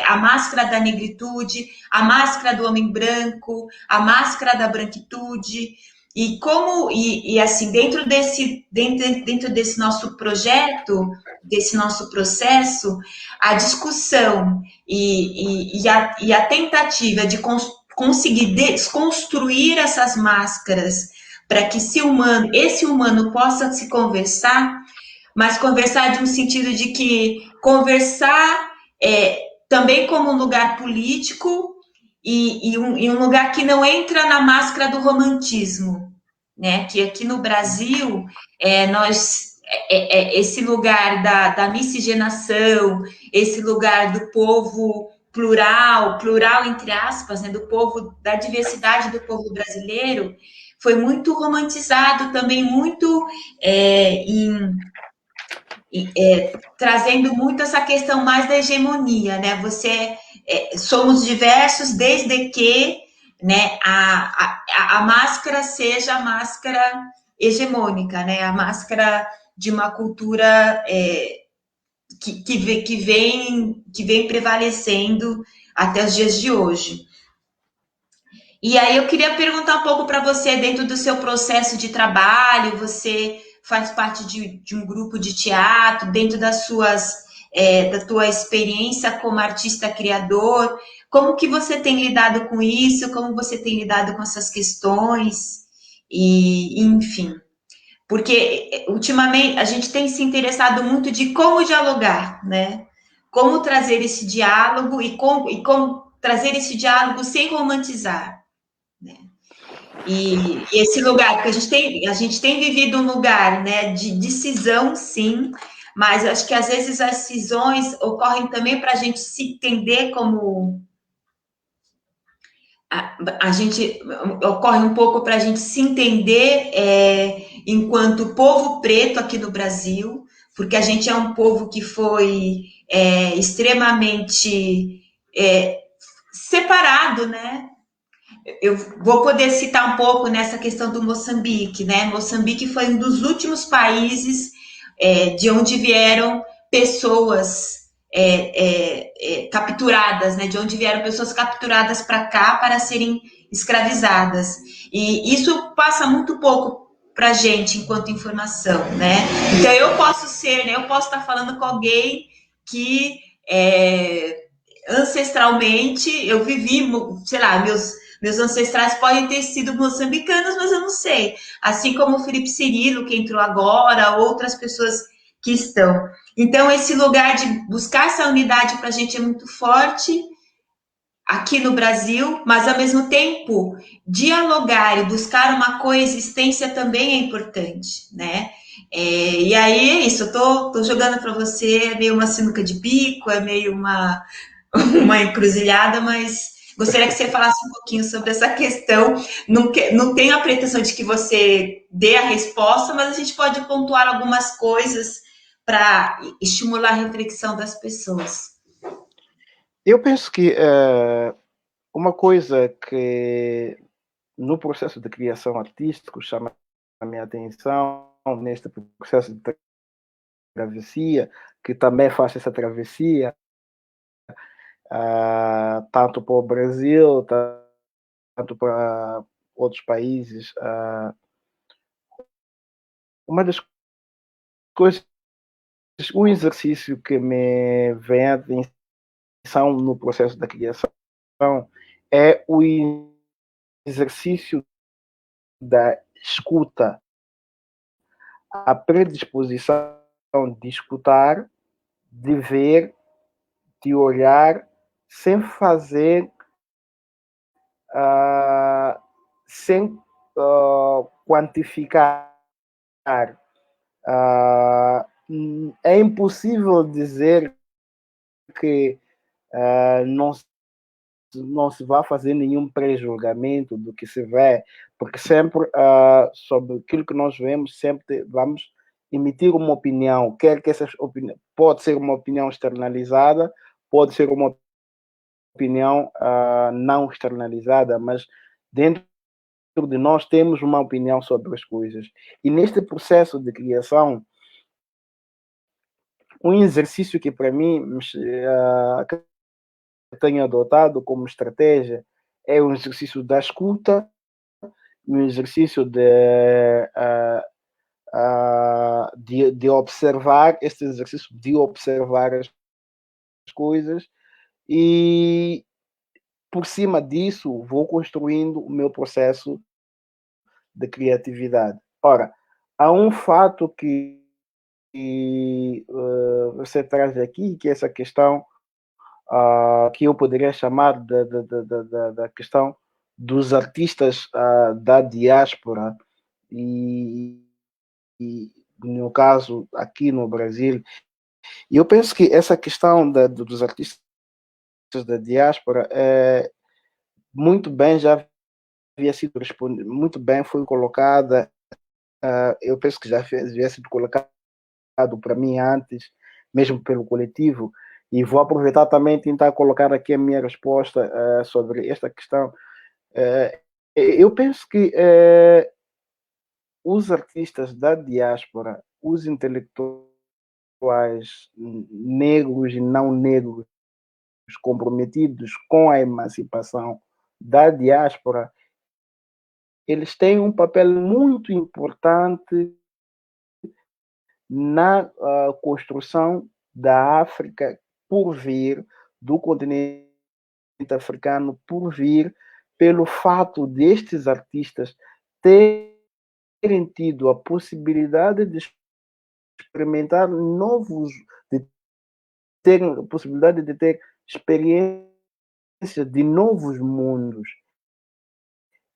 a máscara da negritude, a máscara do homem branco, a máscara da branquitude. E assim, dentro desse nosso projeto, desse nosso processo, a discussão e a tentativa de conseguir desconstruir essas máscaras para que esse humano possa se conversar, mas conversar de um sentido de que conversar também como um lugar político e um lugar que não entra na máscara do romantismo, né? Que aqui no Brasil esse lugar da miscigenação, esse lugar do povo plural entre aspas, né, do povo, da diversidade do povo brasileiro, foi muito romantizado também, muito trazendo muito essa questão mais da hegemonia, né? Somos diversos desde que, né, a máscara seja a máscara hegemônica, né? A máscara de uma cultura que vem prevalecendo até os dias de hoje. E aí eu queria perguntar um pouco para você, dentro do seu processo de trabalho, você faz parte de um grupo de teatro, dentro da tua experiência como artista criador, como que você tem lidado com isso, como você tem lidado com essas questões, e enfim. Porque ultimamente a gente tem se interessado muito de como dialogar, né? Como trazer esse diálogo e como trazer esse diálogo sem romantizar, né? E esse lugar, porque a gente tem vivido um lugar, né, de decisão, sim, mas acho que às vezes as cisões ocorrem também para a gente se entender como a gente ocorre um pouco para a gente se entender enquanto povo preto aqui no Brasil, porque a gente é um povo que foi extremamente separado, né? Eu vou poder citar um pouco nessa questão do Moçambique, né? Moçambique foi um dos últimos países de onde vieram pessoas capturadas, né? De onde vieram pessoas capturadas para cá para serem escravizadas. E isso passa muito pouco para a gente enquanto informação, né? Então eu posso ser, né? Eu posso estar falando com alguém que ancestralmente eu vivi, sei lá, meus ancestrais podem ter sido moçambicanos, mas eu não sei. Assim como o Felipe Cirilo, que entrou agora, outras pessoas que estão. Então, esse lugar de buscar essa unidade para a gente é muito forte aqui no Brasil, mas ao mesmo tempo dialogar e buscar uma coexistência também é importante, né? E aí é isso, eu tô jogando para você, é meio uma sinuca de bico, é meio uma encruzilhada, mas gostaria que você falasse um pouquinho sobre essa questão. Não tenho a pretensão de que você dê a resposta, mas a gente pode pontuar algumas coisas para estimular a reflexão das pessoas. Eu penso que uma coisa que no processo de criação artístico chama a minha atenção neste processo de travessia, que também faz essa travessia, tanto para o Brasil, tanto para outros países. Uma das coisas, um exercício que me vem à atenção no processo da criação é o exercício da escuta, a predisposição de escutar, de ver, de olhar, sem fazer, sem quantificar. É impossível dizer que não se vai fazer nenhum pré-julgamento do que se vê, porque sempre, sobre aquilo que nós vemos, sempre vamos emitir uma opinião, quer que essa opinião, pode ser uma opinião externalizada, pode ser uma opinião não externalizada, mas dentro de nós temos uma opinião sobre as coisas. E neste processo de criação, um exercício que para mim tenho adotado como estratégia é um exercício da escuta, um exercício de observar, este exercício de observar as coisas, e por cima disso vou construindo o meu processo de criatividade. Ora, há um fato que você traz aqui, que é essa questão que eu poderia chamar da questão dos artistas da diáspora, e no caso aqui no Brasil. E eu penso que essa questão dos artistas da diáspora muito bem já havia sido respondida, muito bem foi colocada. Eu penso que já havia sido colocado para mim antes, mesmo pelo coletivo, e vou aproveitar também e tentar colocar aqui a minha resposta sobre esta questão. Eu penso que os artistas da diáspora, os intelectuais negros e não negros comprometidos com a emancipação da diáspora, eles têm um papel muito importante na construção da África por vir, do continente africano por vir, pelo fato destes artistas terem tido a possibilidade de experimentar novos, de ter a possibilidade de ter experiência de novos mundos.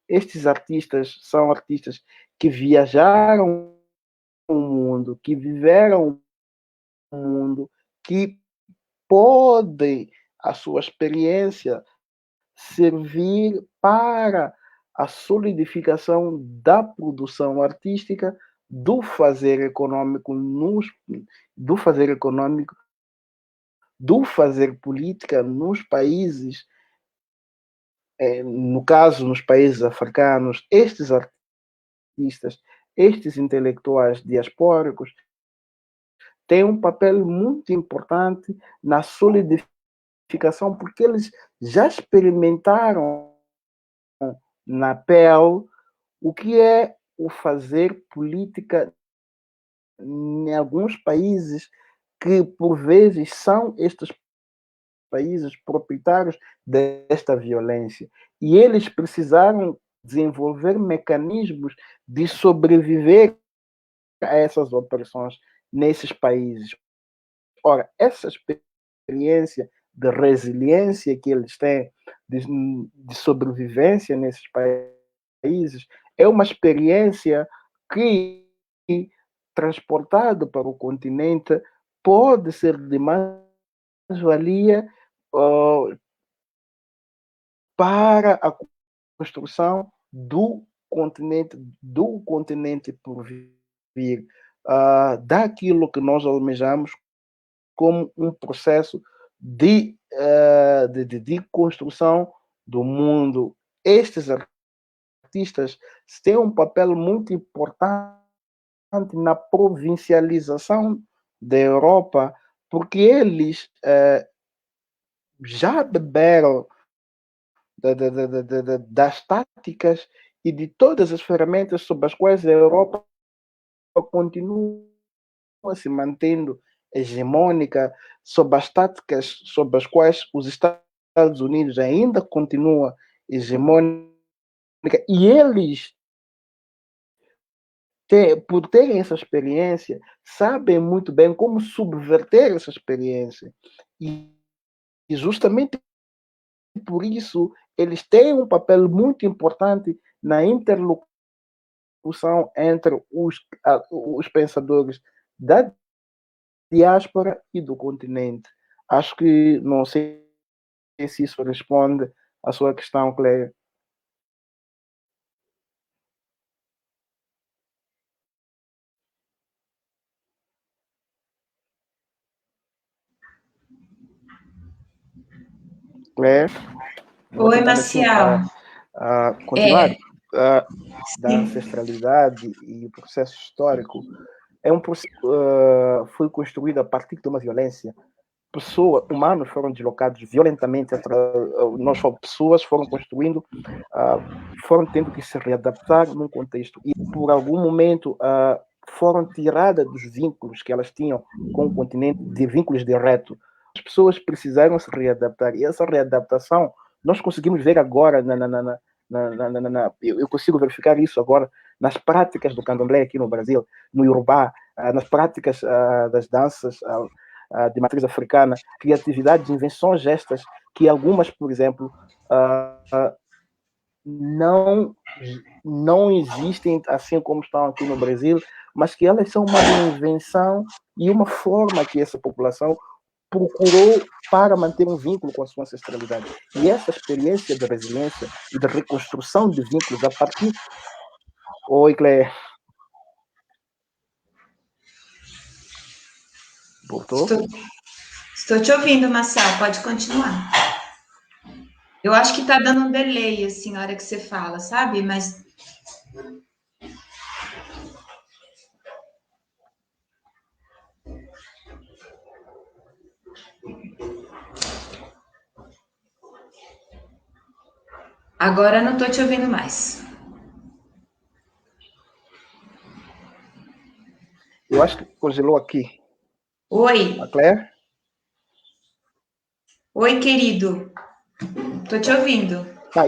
Estes artistas são artistas que viajaram o mundo, que viveram o mundo, que podem a sua experiência servir para a solidificação da produção artística, do fazer econômico, do fazer econômico, do fazer política nos países, no caso, nos países africanos. Estes artistas, estes intelectuais diaspóricos têm um papel muito importante na solidificação, porque eles já experimentaram na pele o que é o fazer política em alguns países que, por vezes, são estes países proprietários desta violência. E eles precisaram desenvolver mecanismos de sobreviver a essas opressões nesses países. Ora, essa experiência de resiliência que eles têm, de sobrevivência nesses países, é uma experiência que, transportada para o continente, pode ser de mais-valia para a construção do continente por vir, daquilo que nós almejamos como um processo de construção do mundo. Estes artistas têm um papel muito importante na provincialização da Europa, porque eles já beberam das táticas e de todas as ferramentas sob as quais a Europa continua se mantendo hegemônica, sob as táticas sob as quais os Estados Unidos ainda continua hegemônica, e eles, por terem essa experiência, sabem muito bem como subverter essa experiência. E justamente por isso eles têm um papel muito importante na interlocução entre os pensadores da diáspora e do continente. Acho que, não sei se isso responde à sua questão, Cleia. Cleia? Oi, Marcial. Continuar da ancestralidade e o processo histórico é um processo foi construído a partir de uma violência. Humanos foram deslocados violentamente, pessoas foram construindo, foram tendo que se readaptar num contexto e por algum momento foram tiradas dos vínculos que elas tinham com o continente, de vínculos diretos. As pessoas precisaram se readaptar e essa readaptação nós conseguimos ver agora eu consigo verificar isso agora nas práticas do candomblé aqui no Brasil, no Yorubá, nas práticas das danças de matriz africana, criatividades, invenções estas que algumas, por exemplo, não existem assim como estão aqui no Brasil, mas que elas são uma invenção e uma forma que essa população procurou para manter um vínculo com a sua ancestralidade. E essa experiência de resiliência e de reconstrução de vínculos a partir... Oi, Cleia. Voltou? Estou te ouvindo, Marcel, pode continuar. Eu acho que está dando um delay, assim, na hora que você fala, sabe? Mas... Agora não estou te ouvindo mais. Eu acho que congelou aqui. Oi. A Claire? Oi, querido. Estou te ouvindo. Tá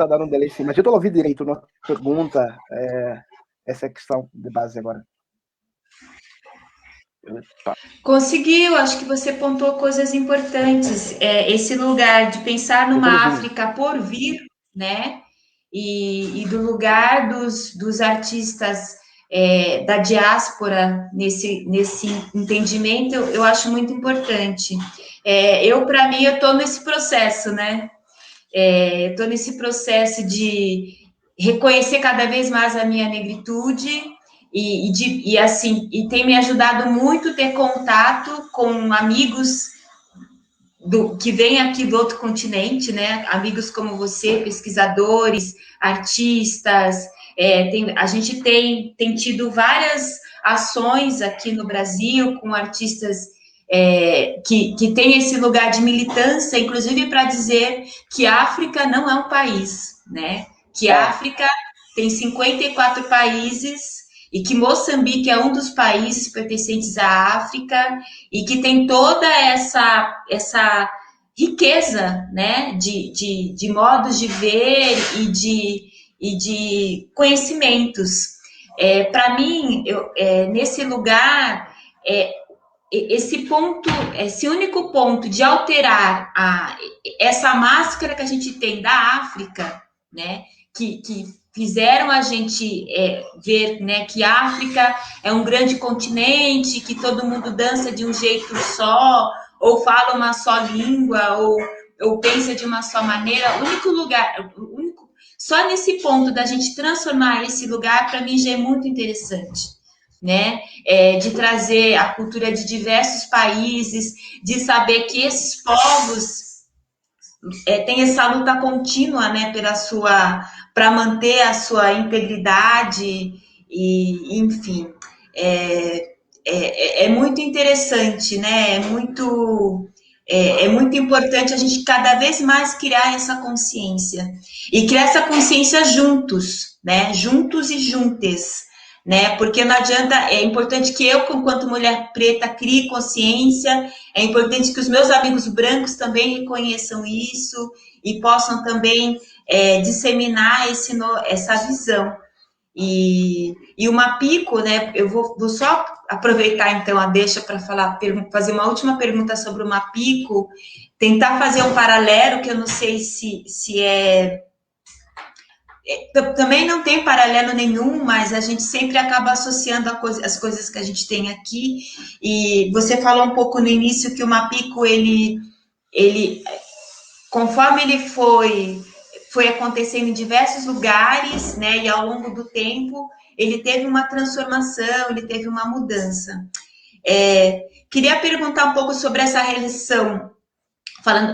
dando um delay sim, mas eu estou ouvindo direito na pergunta, essa questão de base agora. Conseguiu, acho que você pontuou coisas importantes. Esse lugar de pensar numa África por vir, né? E do lugar dos artistas da diáspora nesse entendimento, eu acho muito importante. Para mim, eu estou nesse processo, né? Estou nesse processo de reconhecer cada vez mais a minha negritude e tem me ajudado muito ter contato com amigos que vêm aqui do outro continente, né? Amigos como você, pesquisadores, artistas. A gente tem tido várias ações aqui no Brasil com artistas que tem esse lugar de militância, inclusive para dizer que a África não é um país, né? Que a África tem 54 países e que Moçambique é um dos países pertencentes à África e que tem toda essa riqueza, né? De modos de ver e de conhecimentos. Para mim, nesse lugar, esse único ponto de alterar essa máscara que a gente tem da África, né, que fizeram a gente ver, né, que a África é um grande continente, que todo mundo dança de um jeito só, ou fala uma só língua, ou pensa de uma só maneira. O único lugar, só nesse ponto da gente transformar esse lugar, para mim já é muito interessante. Né? De trazer a cultura de diversos países, de saber que esses povos têm essa luta contínua, né, para manter a sua integridade e, enfim, é muito interessante, né? É muito importante a gente cada vez mais criar essa consciência e criar essa consciência juntos, né? Juntos e juntas. Né? Porque não adianta, é importante que eu, enquanto mulher preta, crie consciência, é importante que os meus amigos brancos também reconheçam isso e possam também disseminar essa visão. E o Mapico, né? Eu vou só aproveitar então a deixa para fazer uma última pergunta sobre o Mapico, tentar fazer um paralelo que eu não sei se também não tem paralelo nenhum, mas a gente sempre acaba associando as coisas que a gente tem aqui. E você falou um pouco no início que o Mapico, ele conforme ele foi acontecendo em diversos lugares, né, e ao longo do tempo, ele teve uma transformação, ele teve uma mudança. Queria perguntar um pouco sobre essa relação,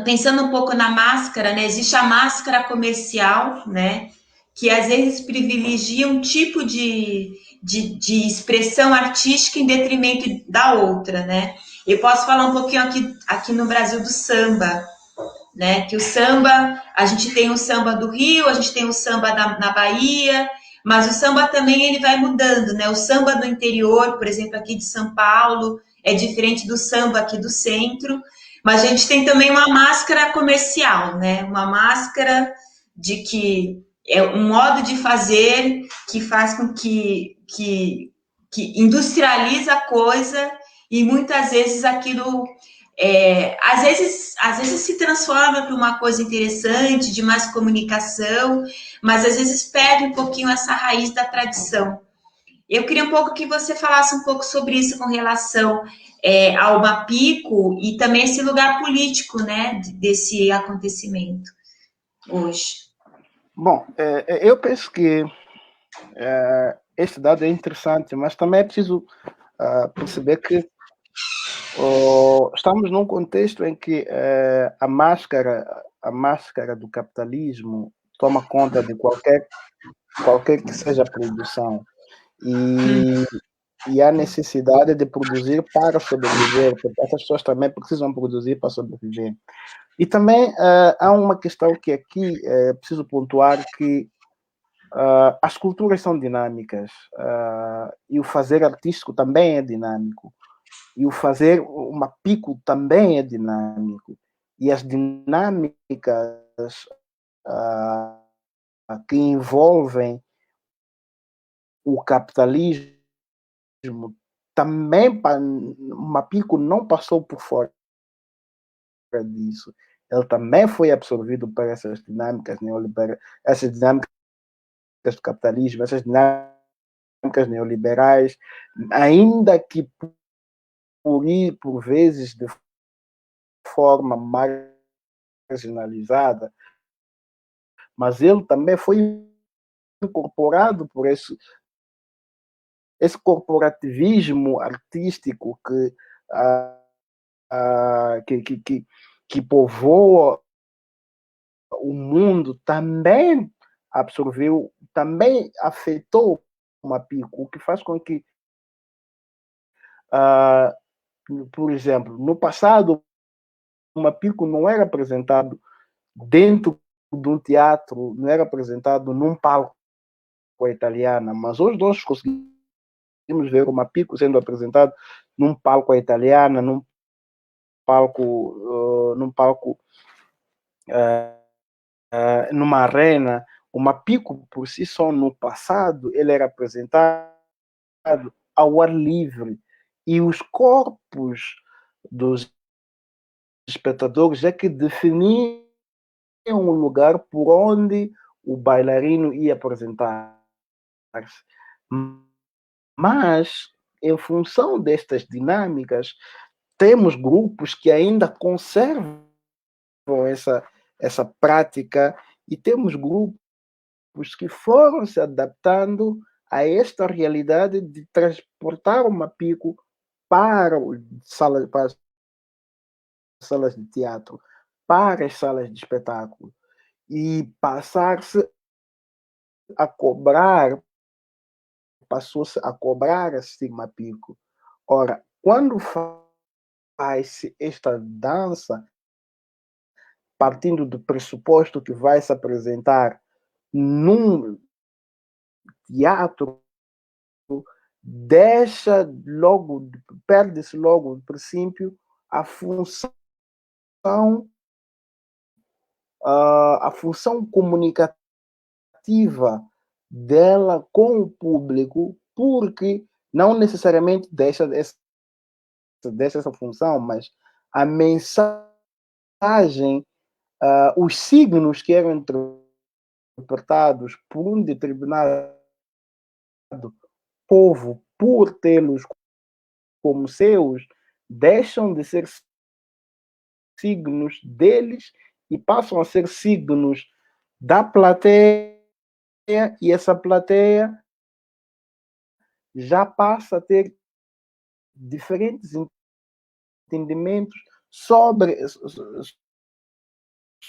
pensando um pouco na máscara, né, existe a máscara comercial, né, que às vezes privilegia um tipo de expressão artística em detrimento da outra, né? Eu posso falar um pouquinho aqui no Brasil do samba, né? Que o samba, a gente tem o samba do Rio, a gente tem o samba na Bahia, mas o samba também ele vai mudando, né? O samba do interior, por exemplo, aqui de São Paulo, é diferente do samba aqui do centro, mas a gente tem também uma máscara comercial, né? Uma máscara de que é um modo de fazer que faz com que industrializa a coisa e muitas vezes aquilo às vezes se transforma para uma coisa interessante, de mais comunicação, mas às vezes perde um pouquinho essa raiz da tradição. Eu queria um pouco que você falasse um pouco sobre isso com relação ao Mapico e também esse lugar político, né, desse acontecimento hoje. Bom, eu penso que este dado é interessante, mas também é preciso perceber que estamos num contexto em que a máscara do capitalismo toma conta de qualquer que seja a produção. E há necessidade de produzir para sobreviver, porque essas pessoas também precisam produzir para sobreviver. E também há uma questão que aqui é preciso pontuar, que as culturas são dinâmicas, e o fazer artístico também é dinâmico, e o fazer o Mapico também é dinâmico. E as dinâmicas que envolvem o capitalismo também, o Mapico não passou por fora disso. Ele também foi absorvido por essas dinâmicas neoliberais, essas dinâmicas do capitalismo, essas dinâmicas neoliberais, ainda que por vezes de forma marginalizada, mas ele também foi incorporado por esse corporativismo artístico que povoa o mundo, também absorveu, também afetou o Mapico, o que faz com que, por exemplo, no passado, o Mapico não era apresentado dentro de um teatro, não era apresentado num palco italiana, mas hoje nós conseguimos ver o Mapico sendo apresentado num palco italiana, num palco, numa arena. O Mapico, por si só, no passado, ele era apresentado ao ar livre, e os corpos dos espectadores é que definiam o lugar por onde o bailarino ia apresentar-se. Mas, em função destas dinâmicas, temos grupos que ainda conservam essa prática, e temos grupos que foram se adaptando a esta realidade de transportar o Mapico para as salas de teatro, para as salas de espetáculo, e passou-se a cobrar esse Mapico. Ora, quando faz-se esta dança, partindo do pressuposto que vai se apresentar num teatro, perde-se logo do princípio a função comunicativa dela com o público, porque não necessariamente deixa essa função, mas a mensagem, os signos que eram interpretados por um determinado povo, por tê-los como seus, deixam de ser signos deles e passam a ser signos da plateia, e essa plateia já passa a ter diferentes entendimentos sobre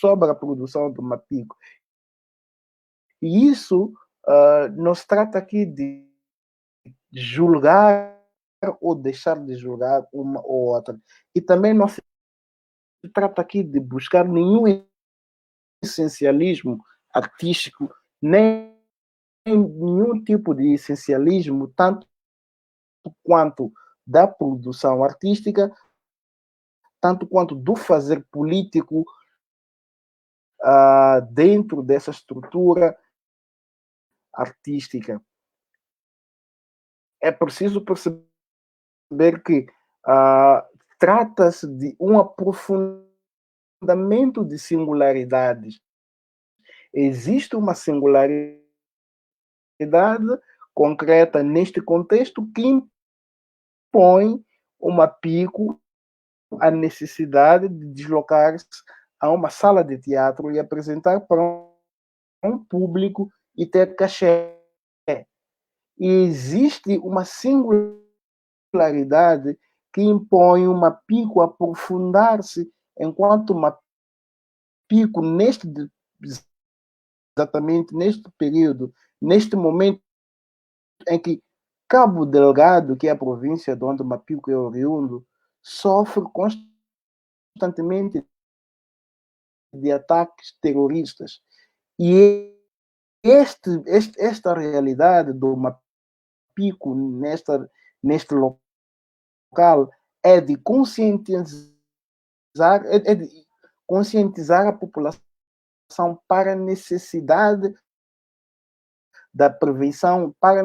a produção do Mapico. E isso não se trata aqui de julgar ou deixar de julgar uma ou outra. E também não se trata aqui de buscar nenhum essencialismo artístico, nem nenhum tipo de essencialismo, tanto quanto da produção artística, tanto quanto do fazer político, dentro dessa estrutura artística. É preciso perceber que trata-se de um aprofundamento de singularidades. Existe uma singularidade concreta neste contexto que impõe uma pico a necessidade de deslocar-se a uma sala de teatro e apresentar para um público e ter cachê. E existe uma singularidade que impõe uma pico a aprofundar-se enquanto uma pico exatamente neste período, neste momento em que Cabo Delgado, que é a província de onde Mapico é oriundo, sofre constantemente de ataques terroristas. E esta realidade do Mapico neste local é de conscientizar a população para a necessidade da prevenção, para a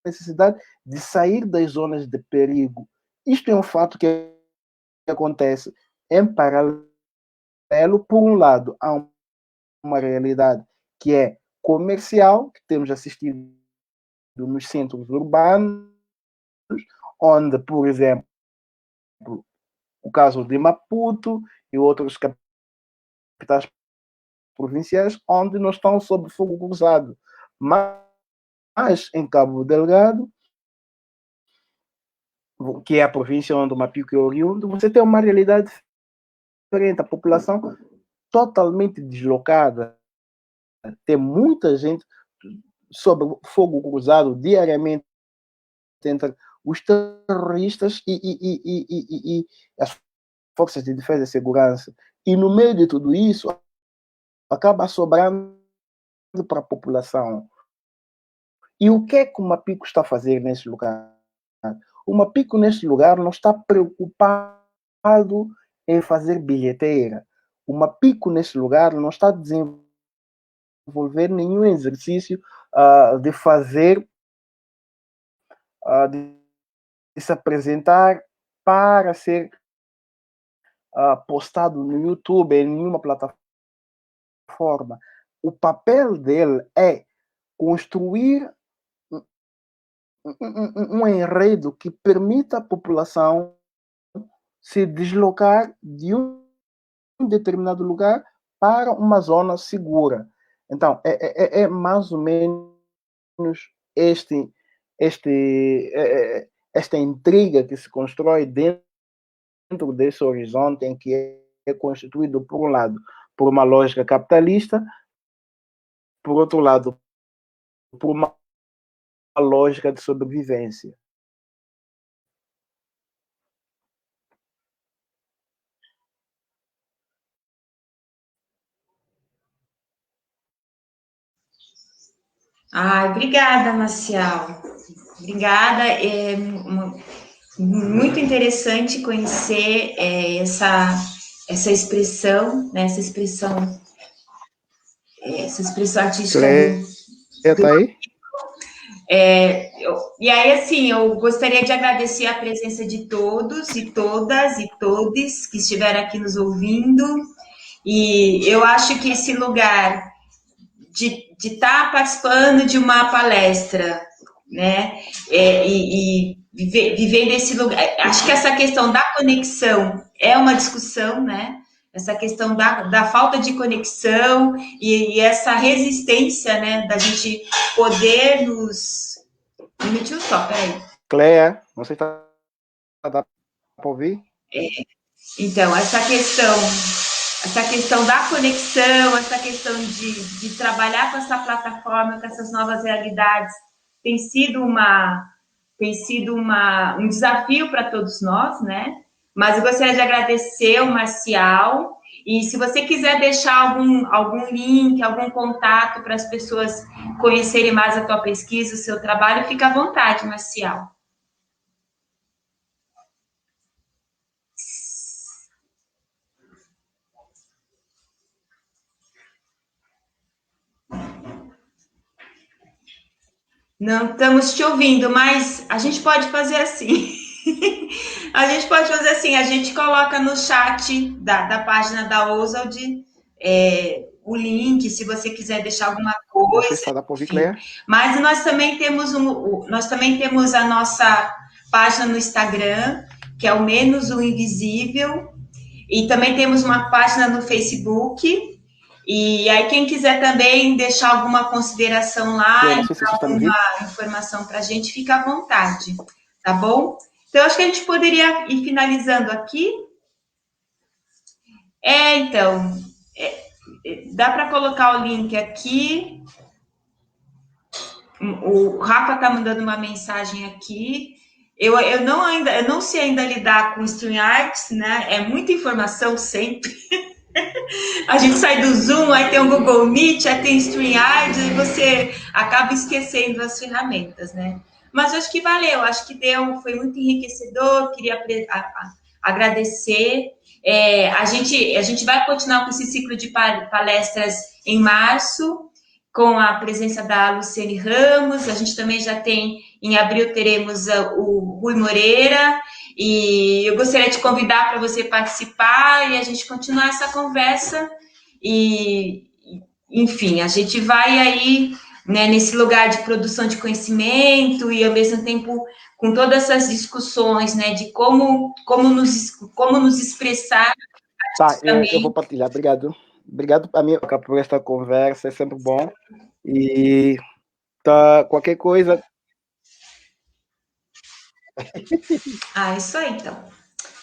necessidade de sair das zonas de perigo. Isto é um fato que acontece em paralelo. Por um lado, há uma realidade que é comercial, que temos assistido nos centros urbanos, onde, por exemplo, o caso de Maputo e outros capitais provinciais, onde não estão sob fogo cruzado. Mas em Cabo Delgado, que é a província onde o Mapico é oriundo, você tem uma realidade diferente. A população totalmente deslocada. Tem muita gente sob fogo cruzado diariamente entre os terroristas e as forças de defesa e segurança. E no meio de tudo isso, acaba sobrando para a população. E o que é que o Mapico está a fazer nesse lugar? O Mapico, nesse lugar, não está preocupado em fazer bilheteira. O Mapico, nesse lugar, não está a desenvolver nenhum exercício de fazer, de se apresentar para ser postado no YouTube, em nenhuma plataforma. O papel dele é construir um enredo que permita à população se deslocar de um determinado lugar para uma zona segura. Então, é mais ou menos esta intriga que se constrói dentro desse horizonte em que é constituído, por um lado, por uma lógica capitalista, por outro lado, por uma lógica de sobrevivência. Obrigada, Marcial. Obrigada. É muito interessante conhecer essa expressão, né? Essa expressão artística Tá aí? E aí, assim, eu gostaria de agradecer a presença de todos e todas e todes que estiveram aqui nos ouvindo. E eu acho que esse lugar de estar participando de uma palestra, né, e viver nesse lugar, acho que essa questão da conexão é uma discussão, né? Essa questão da falta de conexão e essa resistência, né, da gente poder nos... Permitiu só, peraí. Cleia, você está para ouvir? Então, essa questão da conexão, essa questão de trabalhar com essa plataforma, com essas novas realidades, tem sido um desafio para todos nós, né? Mas eu gostaria de agradecer o Marcial, e se você quiser deixar algum link, algum contato para as pessoas conhecerem mais a tua pesquisa, o seu trabalho, fica à vontade, Marcial. Não estamos te ouvindo, mas a gente pode fazer assim. A gente pode fazer assim, a gente coloca no chat da página da Oswald o link, se você quiser deixar alguma coisa. Não sei se dá para ouvir, Cleia. Mas nós também temos a nossa página no Instagram, que é o Menos o Invisível, e também temos uma página no Facebook. E aí, quem quiser também deixar alguma consideração lá, alguma informação para a gente, fica à vontade, tá bom? Então, acho que a gente poderia ir finalizando aqui. Então, dá para colocar o link aqui. O Rafa está mandando uma mensagem aqui. Eu não sei ainda lidar com StreamYard, né? É muita informação sempre. A gente sai do Zoom, aí tem o Google Meet, aí tem StreamYard, e você acaba esquecendo as ferramentas, né? Mas eu acho que valeu, acho que foi muito enriquecedor, queria agradecer. A gente vai continuar com esse ciclo de palestras em março, com a presença da Luciane Ramos. A gente também já tem, em abril, teremos o Rui Moreira, e eu gostaria de convidar para você participar e a gente continuar essa conversa. E, enfim, a gente vai aí, né, nesse lugar de produção de conhecimento e, ao mesmo tempo, com todas essas discussões, né, de como nos expressar. Tá, eu vou partilhar. Obrigado por esta conversa, é sempre bom. E qualquer coisa. Isso aí, então.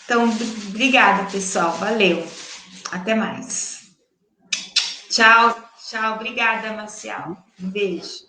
Então, obrigada, pessoal. Valeu. Até mais. Tchau, obrigada, Marcial. Um beijo.